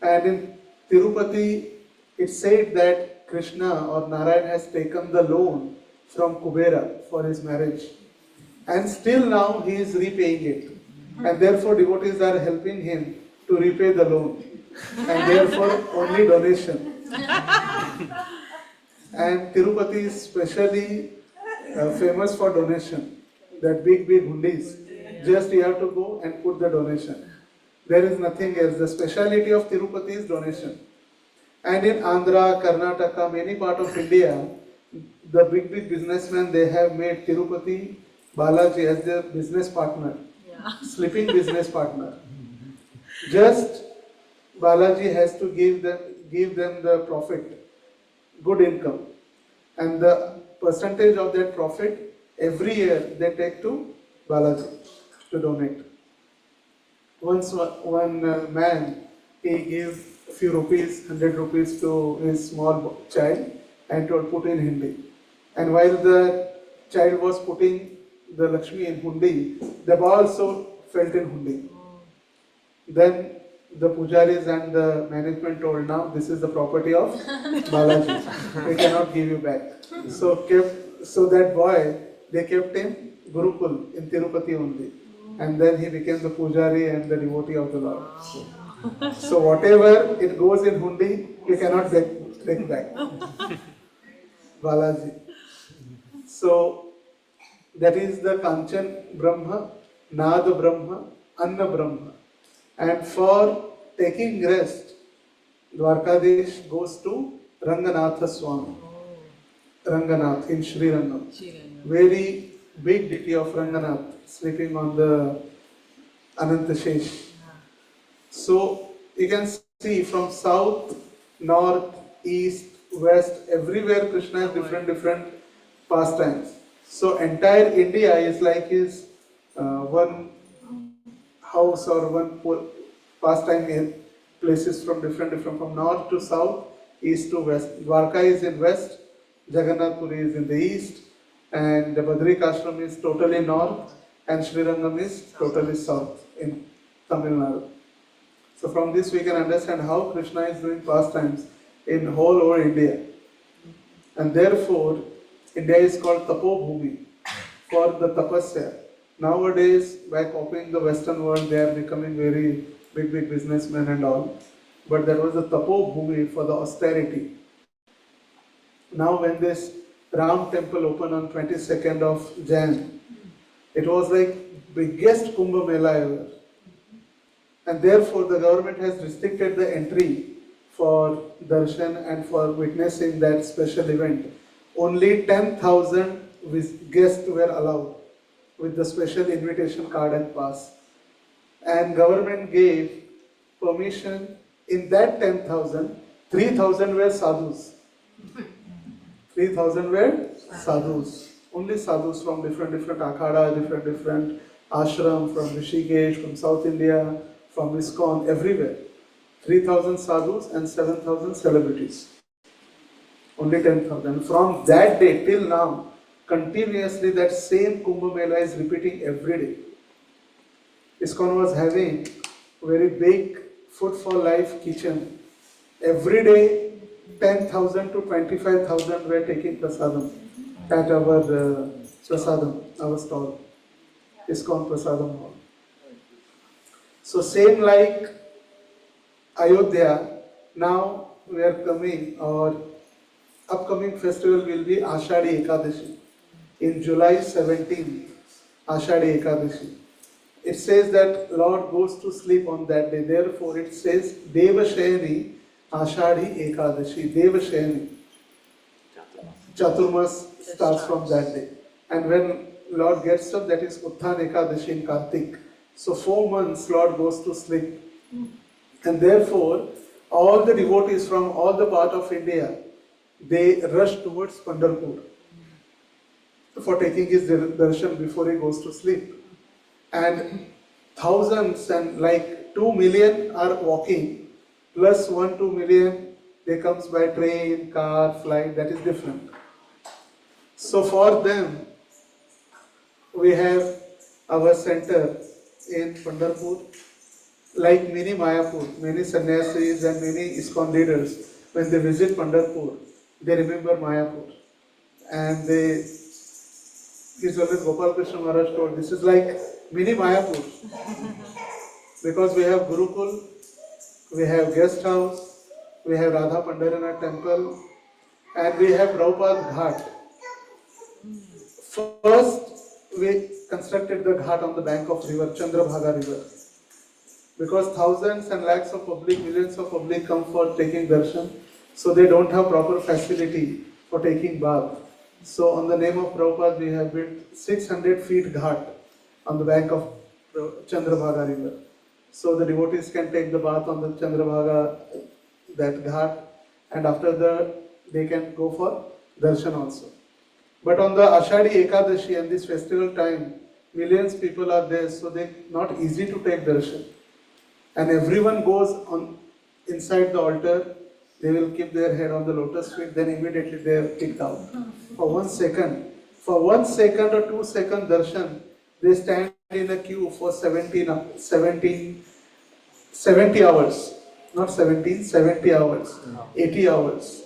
And in Tirupati, it's said that Krishna or Narayan has taken the loan from Kubera for his marriage. And still now he is repaying it. And therefore devotees are helping him to repay the loan. And therefore only donation. And Tirupati is specially famous for donation. That big hundis. Just you have to go and put the donation. There is nothing else. The speciality of Tirupati is donation. And in Andhra, Karnataka, many part of India, the big businessmen, they have made Tirupati Balaji as their business partner. Sleeping business partner. Just Balaji has to give them the profit. Good income, and the percentage of that profit every year they take to Balaji to donate. Once one man, he gave a few rupees, 100 rupees to his small child and told put in Hindi. And while the child was putting the Lakshmi in Hundi, the ball also felt in Hundi. Then the pujaris and the management told, now this is the property of Balaji. We cannot give you back. So that boy, they kept him Gurukul in Tirupati only. And then he became the pujari and the devotee of the Lord. So whatever it goes in Hundi, you cannot take back. Balaji. So that is the Kanchan Brahma, Nada Brahma, Anna Brahma. And for taking rest, Dwarkadish goes to Ranganatha Swami. Ranganath in Sri Rangam. Very big deity of Ranganath, sleeping on the Anantashesh. So you can see from south, north, east, west, everywhere Krishna has different pastimes. So entire India is like his one house or one pastime in places from different from north to south, east to west. Dwarka is in west, Jagannath Puri is in the east, and the Badrikashram is totally north, and Sri Rangam is totally south in Tamil Nadu. So from this we can understand how Krishna is doing pastimes in whole over India. And therefore, India is called Tapo Bhumi for the tapasya. Nowadays, by copying the Western world, they are becoming very big businessmen and all. But there was a Tapo Bhumi for the austerity. Now when this Ram temple opened on 22nd of Jan, it was like biggest Kumbh Mela ever. And therefore the government has restricted the entry for darshan and for witnessing that special event. Only 10,000 guests were allowed with the special invitation card and pass. And government gave permission. In that 10,000, 3,000 were sadhus. 3,000 were sadhus. Only sadhus from different akhada, different ashram, from Rishikesh, from South India, from ISKCON, everywhere. 3,000 sadhus and 7,000 celebrities. Only 10,000. From that day till now, continuously that same Kumbh Mela is repeating every day. ISKCON was having a very big Food for Life kitchen. Every day, 10,000 to 25,000 were taking prasadam at our prasadam, our stall, ISKCON Prasadam Hall. So same like Ayodhya, now we are coming, our upcoming festival will be Ashadi Ekadashi. In July 17th, Ashadi Ekadashi. It says that Lord goes to sleep on that day. Therefore, it says Devashayani Ashadi Ekadashi. Devashayani. Chaturmas starts from that day. And when Lord gets up, that is Utthan Ekadashi in Kartik. So 4 months Lord goes to sleep. And therefore, all the devotees from all the part of India, they rush towards Pandharpur for taking his darshan before he goes to sleep. And thousands and like 2 million are walking, plus 1-2 million, they comes by train, car, flight, that is different. So for them, we have our center in Pandharpur, like many Mayapur, many sannyasis and many ISKCON leaders, when they visit Pandharpur, they remember Mayapur. And they, it's always Gopal Krishna Maharaj told, this is like mini Mayapur. Because we have Gurukul, we have guest house, we have Radha Pandaranath temple, and we have Prabhupada Ghat. First, we constructed the ghat on the bank of river, Chandrabhaga river. Because thousands and lakhs of public, millions of public come for taking darshan, so they don't have proper facility for taking bath. So on the name of Prabhupada, we have built 600 feet ghat on the bank of Chandrabhaga river. So the devotees can take the bath on the Chandrabhaga, that ghat, and after that they can go for darshan also. But on the Ashadi Ekadashi and this festival time, millions people are there, so they not easy to take darshan. And everyone goes on inside the altar, they will keep their head on the lotus feet, then immediately they are kicked out. For 1 second, for 1 second or 2 second darshan, they stand in a queue for 70 hours. Not 17, 70 hours, 80 hours.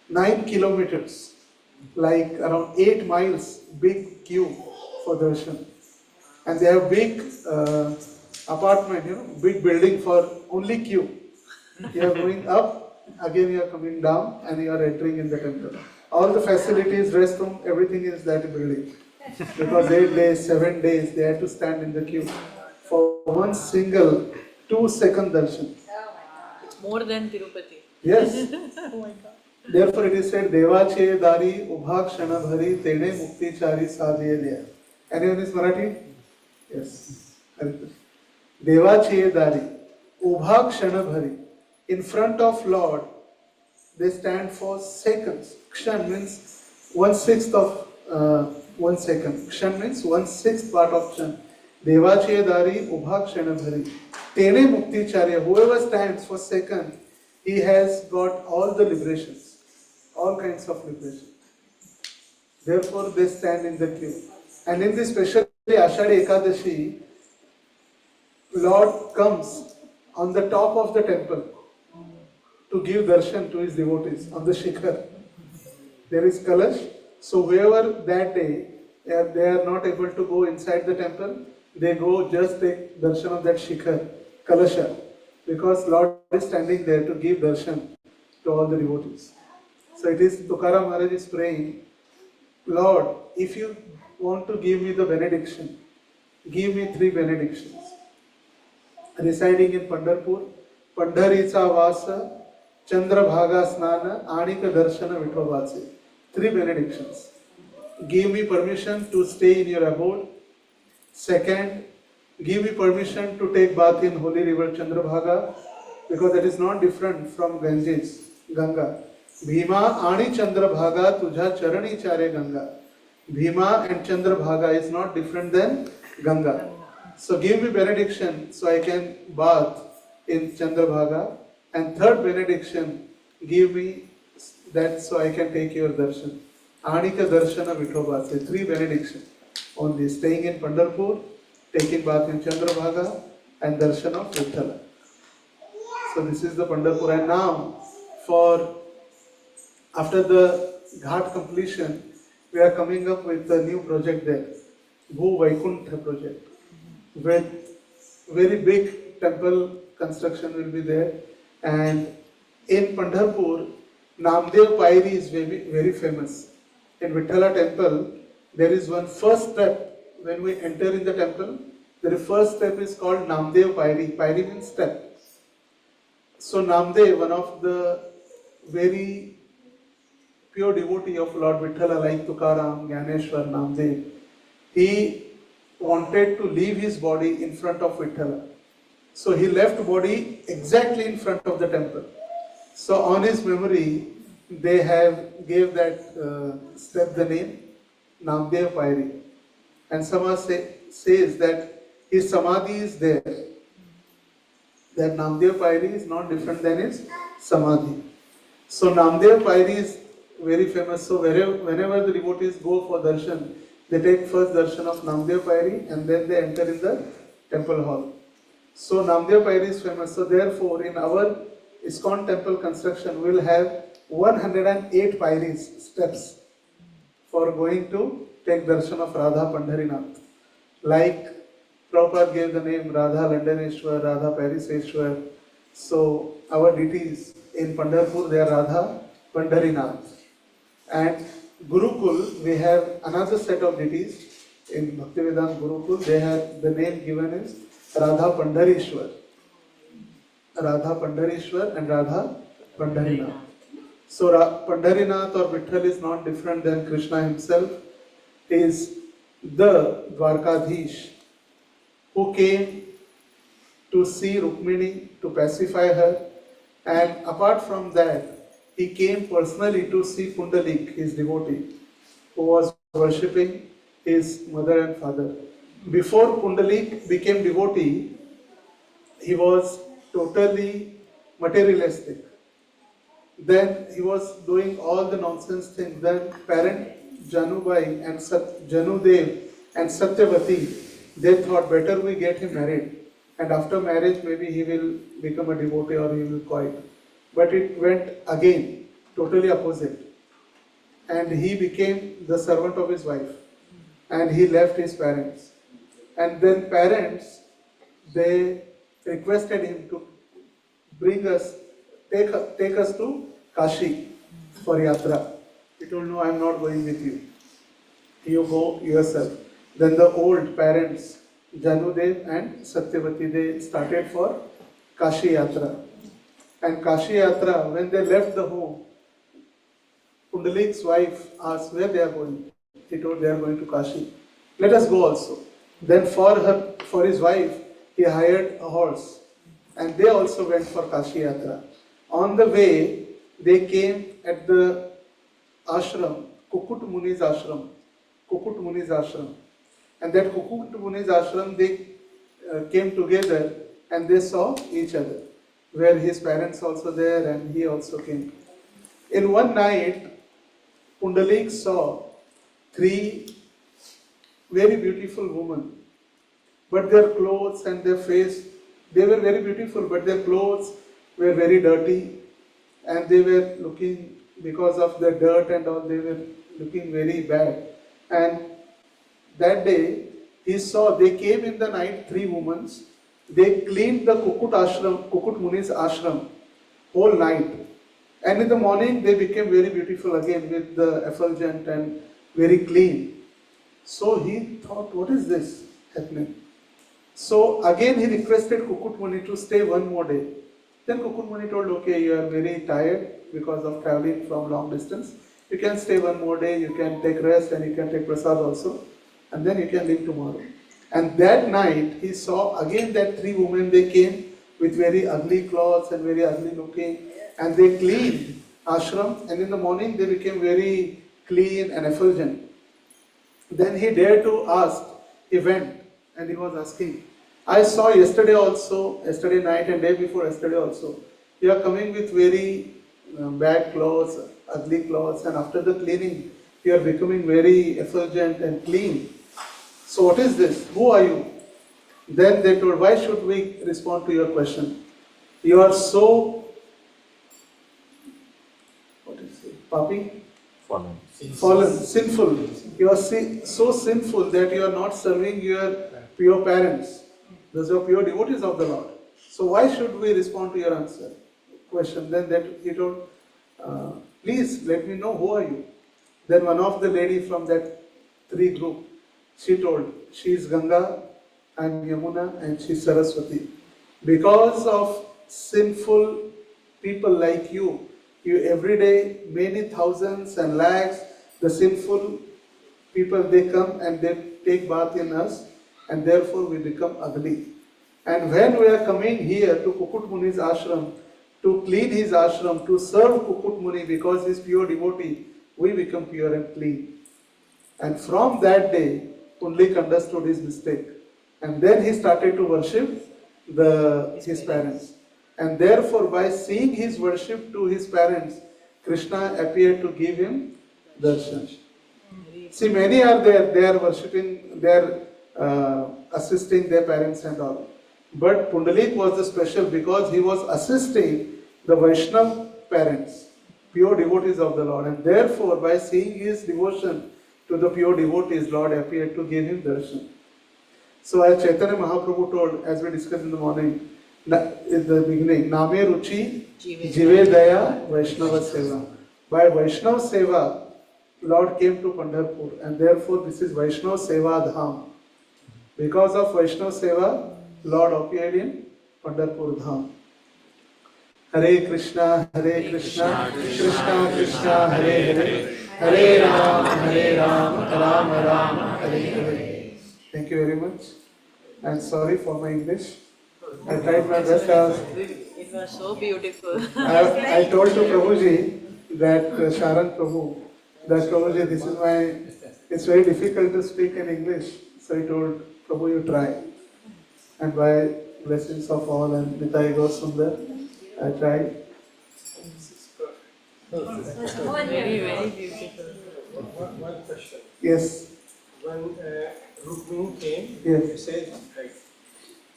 9 kilometers, like around 8 miles, big queue for darshan. And they have big apartment, big building for only queue. You are going up, again you are coming down, and you are entering in the temple. All the facilities, restroom, everything is that building. Because 8 days, 7 days, they had to stand in the queue for one single 2 second darshan. It's more than Tirupati. Yes. Therefore it is said, Devache Dari Ubha Kshana Bhari Tene Mukti Chari Sadhye Liya. Anyone is Marathi? Yes. Devache Dari Ubha Kshana Bhari. In front of Lord, they stand for seconds. Kshan means 1/6 of 1 second. Kshan means 1/6 part of kshan. Devache Dari Ubha Kshana Bhari. Tene Mukti Charya. Whoever stands for second, he has got all the liberations. All kinds of liberation. Therefore, they stand in the queue. And in this especially Ashadi Ekadashi, Lord comes on the top of the temple to give darshan to his devotees on the shikhar. There is Kalash. So whoever that day they are not able to go inside the temple, they go just take darshan of that shikhar, Kalasha, because Lord is standing there to give darshan to all the devotees. So it is Tukaram Maharaj is praying, Lord, if you want to give me the benediction, give me 3 benedictions. Residing in Pandharpur, Pandharicha Vasa, Chandrabhaga Snana, Anika Darshana Vithobache. 3 benedictions. Give me permission to stay in your abode. Second, give me permission to take bath in holy river Chandrabhaga, because it is not different from Ganges, Ganga. Bhima ani Chandrabhaga tujha charani chare Ganga. Bhima and Chandrabhaga is not different than Ganga. So give me benediction so I can bath in Chandrabhaga. And third benediction, give me that so I can take your darshan. Anika darshana vithoba. Say 3 benediction. Only staying in Pandharpur, taking bath in Chandrabhaga, and darshan of Vithala. So this is the Pandharpur. And now, after the Ghat completion, we are coming up with a new project there, Bhu Vaikuntha project, with very big temple construction will be there. And in Pandharpur, Namdev Pairi is very, very famous. In Vithala temple, there is one first step when we enter in the temple. The first step is called Namdev Pairi. Pairi means step. So Namdev, one of the very pure devotee of Lord Vithala like Tukaram, Gyaneshwar, Namdev, he wanted to leave his body in front of Vithala. So he left body exactly in front of the temple. So on his memory, they gave that step the name Namdev Pairi. And someone says that his samadhi is there. That Namdev Pairi is not different than his samadhi. So Namdev Pairi is very famous. So whenever the devotees go for darshan, they take first darshan of Namdev Pairi and then they enter in the temple hall. So Namdev Pairi is famous. So therefore, in our ISKCON temple construction, we will have 108 Pairis, steps, for going to take darshan of Radha Pandharinath. Like Prabhupada gave the name Radha Landaneshwar, Radha Pariseshwar. So our deities in Pandharpur, they are Radha Pandharinath. And Gurukul, we have another set of deities in Bhaktivedanta Gurukul. They have the name given is Radha Pandharishwar. Radha Pandharishwar and Radha Pandharinath. So Pandharinath or Vitthal is not different than Krishna himself. He is the Dwarkadhish who came to see Rukmini, to pacify her, and apart from that, he came personally to see Pundalik, his devotee, who was worshipping his mother and father. Before Pundalik became devotee, he was totally materialistic. Then he was doing all the nonsense things. Then parent Janubai and Janudev and Satyavati, they thought better we get him married. And after marriage, maybe he will become a devotee or he will quit. But it went again, totally opposite. And he became the servant of his wife. And he left his parents. And then parents, they requested him to bring us, take us to Kashi for yatra. He told, no, I am not going with you. You go yourself. Then the old parents, Janudev and Satyavati, they started for Kashi Yatra. And Kashi Yatra, when they left the home, Pundalik's wife asked where they are going. He told they are going to Kashi. Let us go also. Then for his wife, he hired a horse. And they also went for Kashi Yatra. On the way, they came at the ashram, Kukut Muni's ashram. Kukut Muni's ashram. And that Kukut Muni's ashram, they came together and they saw each other, where his parents also there and he also came. In one night, Pundalik saw 3 very beautiful women, but their clothes and their face, they were very beautiful, but their clothes were very dirty and they were looking, because of the dirt and all, they were looking very bad. And that day, he saw, they came in the night, 3 women, they cleaned the Kukut Muni's ashram whole night. And in the morning, they became very beautiful again with the effulgent and very clean. So he thought, what is this happening? So again he requested Kukut Muni to stay one more day. Then Kukut Muni told, okay, you are very tired because of traveling from long distance. You can stay one more day, you can take rest and you can take prasad also. And then you can leave tomorrow. And that night he saw again that three women, they came with very ugly clothes and very ugly looking, and they cleaned ashram, and in the morning they became very clean and effulgent. Then he dared to ask, he went and he was asking, I saw yesterday also, yesterday night and day before yesterday also, you are coming with very bad clothes, ugly clothes, and after the cleaning, you are becoming very effulgent and clean. So what is this? Who are you? Then they told, why should we respond to your question? You are so, what is it, papi? Fallen, sinful. You are so sinful that you are not serving your pure parents. Those are pure devotees of the Lord. So why should we respond to your question? Then that he told, please let me know who are you. Then one of the lady from that three group, she told, she is Ganga, I am Yamuna, and she is Saraswati. Because of sinful people like you every day, many thousands and lakhs, the sinful people, they come and they take bath in us, and therefore we become ugly. And when we are coming here to Kukut Muni's ashram, to clean his ashram, to serve Kukut Muni because he is pure devotee, we become pure and clean. And from that day, Pundalik understood his mistake. And then he started to worship his parents. And therefore, by seeing his worship to his parents, Krishna appeared to give him darshan. See, many are there, they are worshipping, they are assisting their parents and all. But Pundalik was the special because he was assisting the Vaishnava parents, pure devotees of the Lord. And therefore, by seeing his devotion to the pure devotees, Lord appeared to give him darshan. So as Chaitanya Mahaprabhu told, as we discussed in the morning, in the beginning, Name Ruchi Jive Daya Vaishnava Seva. By Vaishnava Seva, Lord came to Pandharpur, and therefore this is Vaishnava Seva Dham. Because of Vaishnava Seva, Lord appeared in Pandharpur Dham. Hare Krishna, Krishna Krishna, Hare Hare, Hare Ram, Ram Ram, Hare Hare. Thank you very much. I'm sorry for my English. I tried my best. It was so beautiful. I told to Prabhuji that Sharan Prabhu, that Prabhuji, this is it's very difficult to speak in English. So he told Prabhu, you try. And by blessings of all and Nitai Gosundar, I tried. Very, very beautiful. One question. Yes. When Rukmini came, Yes. you said like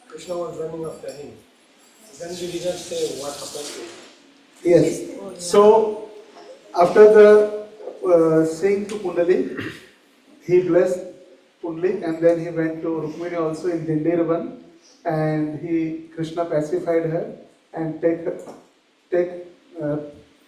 Krishna was running after him. Then we didn't say what happened to him. Yes. So after the saying to Pundalik, he blessed Pundalik, and then he went to Rukmini also in Dindirvan, and Krishna pacified her and taken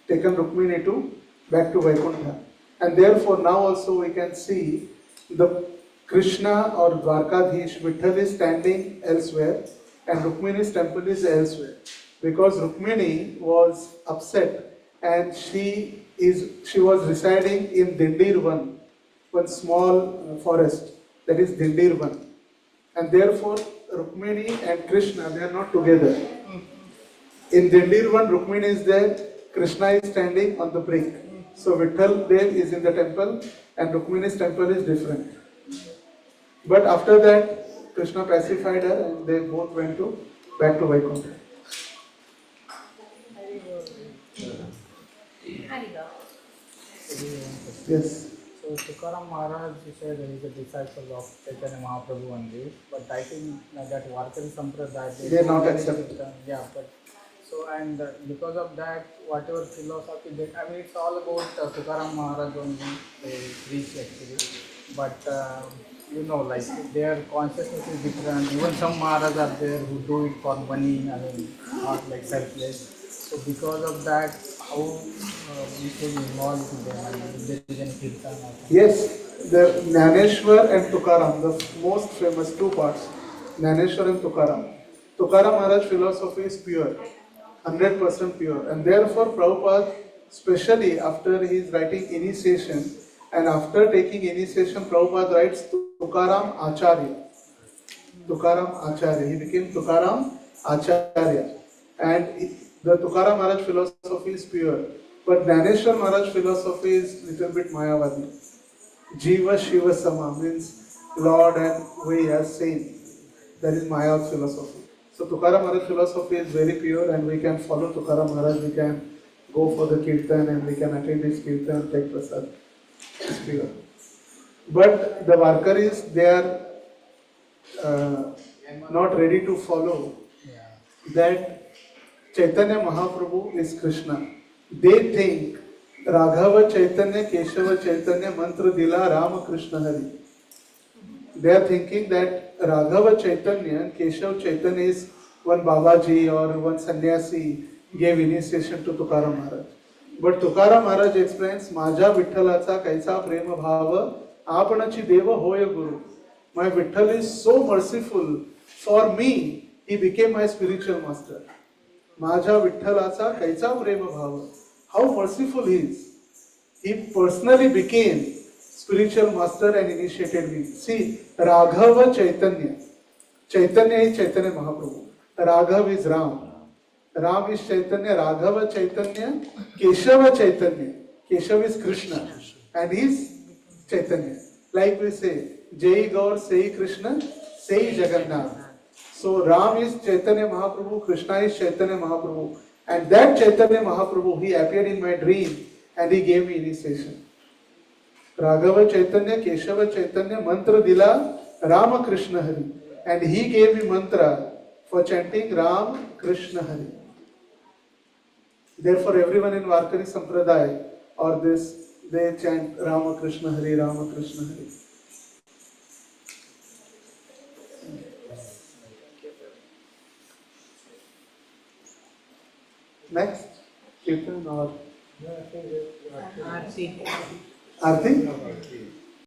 Rukmini back to Vaikuntha. And therefore now also we can see the Krishna or Dwarkadhish Vitthal is standing elsewhere and Rukmini's temple is elsewhere. Because Rukmini was upset and she was residing in Dindirvan, one small forest, that is Dindirvan. And therefore Rukmini and Krishna, they are not together. In Dindirvan, Rukmini is there, Krishna is standing on the brink. So Vitthal Dev is in the temple and Rukmini's temple is different. But after that, Krishna pacified her and they both went back to Vaikuntha. Yes. So Tukaram Maharaj, he said he is a disciple of Chaitanya Mahaprabhu only, but I think that Varkari Sampradaya, they are not accepted. Yeah, but so and because of that, whatever philosophy they, I mean it's all about Tukaram Maharaj only, they preach actually, but like their consciousness is different. Even some Maharaj are there who do it for money, I mean not like selfless. So because of that, how we should involve with them, I mean if there is any kirtan or something. Yes, the Jnaneshwar and Tukaram, the most famous two parts, Jnaneshwar and Tukaram. Tukaram Maharaj philosophy is pure, 100% pure, and therefore Prabhupada, especially after he is writing initiation, and after taking initiation, Prabhupada writes Tukaram Acharya. Tukaram Acharya. He became Tukaram Acharya. And the Tukaram Maharaj philosophy is pure. But Dhaneshwar Maharaj philosophy is little bit Mayavadi. Jiva Shiva Sama means Lord and we as same. That is Maya's philosophy. So Tukaram Maharaj philosophy is very pure and we can follow Tukaram Maharaj, we can go for the kirtan and we can attend his kirtan, take prasad. It's pure. But the Varkaris, they are not ready to follow that Chaitanya Mahaprabhu is Krishna. They think Raghava Chaitanya, Keshava Chaitanya, Mantra Dila, Rama Krishna Hari. They are thinking that Raghava Chaitanya and Keshav Chaitanya is one Babaji or one sannyasi gave initiation to Tukaram Maharaj. But Tukaram Maharaj explains, Maja Vitthalacha Kaisa Prema Bhava Apanachi Deva Hoya Guru. My Vitthal is so merciful. For me, he became my spiritual master. Maja Vitthalacha Kaisa Prema Bhava. How merciful he is. He personally became spiritual master and initiated me. See, Raghava Chaitanya. Chaitanya is Chaitanya Mahaprabhu. Raghav is Ram. Ram is Chaitanya. Raghava Chaitanya. Keshava Chaitanya. Keshav is Krishna. And he is Chaitanya. Like we say, Jai Gaur, Sei Krishna, Sei Jagannath. So Ram is Chaitanya Mahaprabhu, Krishna is Chaitanya Mahaprabhu. And that Chaitanya Mahaprabhu, he appeared in my dream and he gave me initiation. Raghava Chaitanya, Keshava Chaitanya, Mantra Dila, Rama Krishna Hari. And he gave me mantra for chanting Ram Krishna Hari. Therefore, everyone in Varkari Sampradaya or this, they chant Rama Krishna Hari, Rama Krishna Hari. Next, Kirtan or Aarti. Aarti?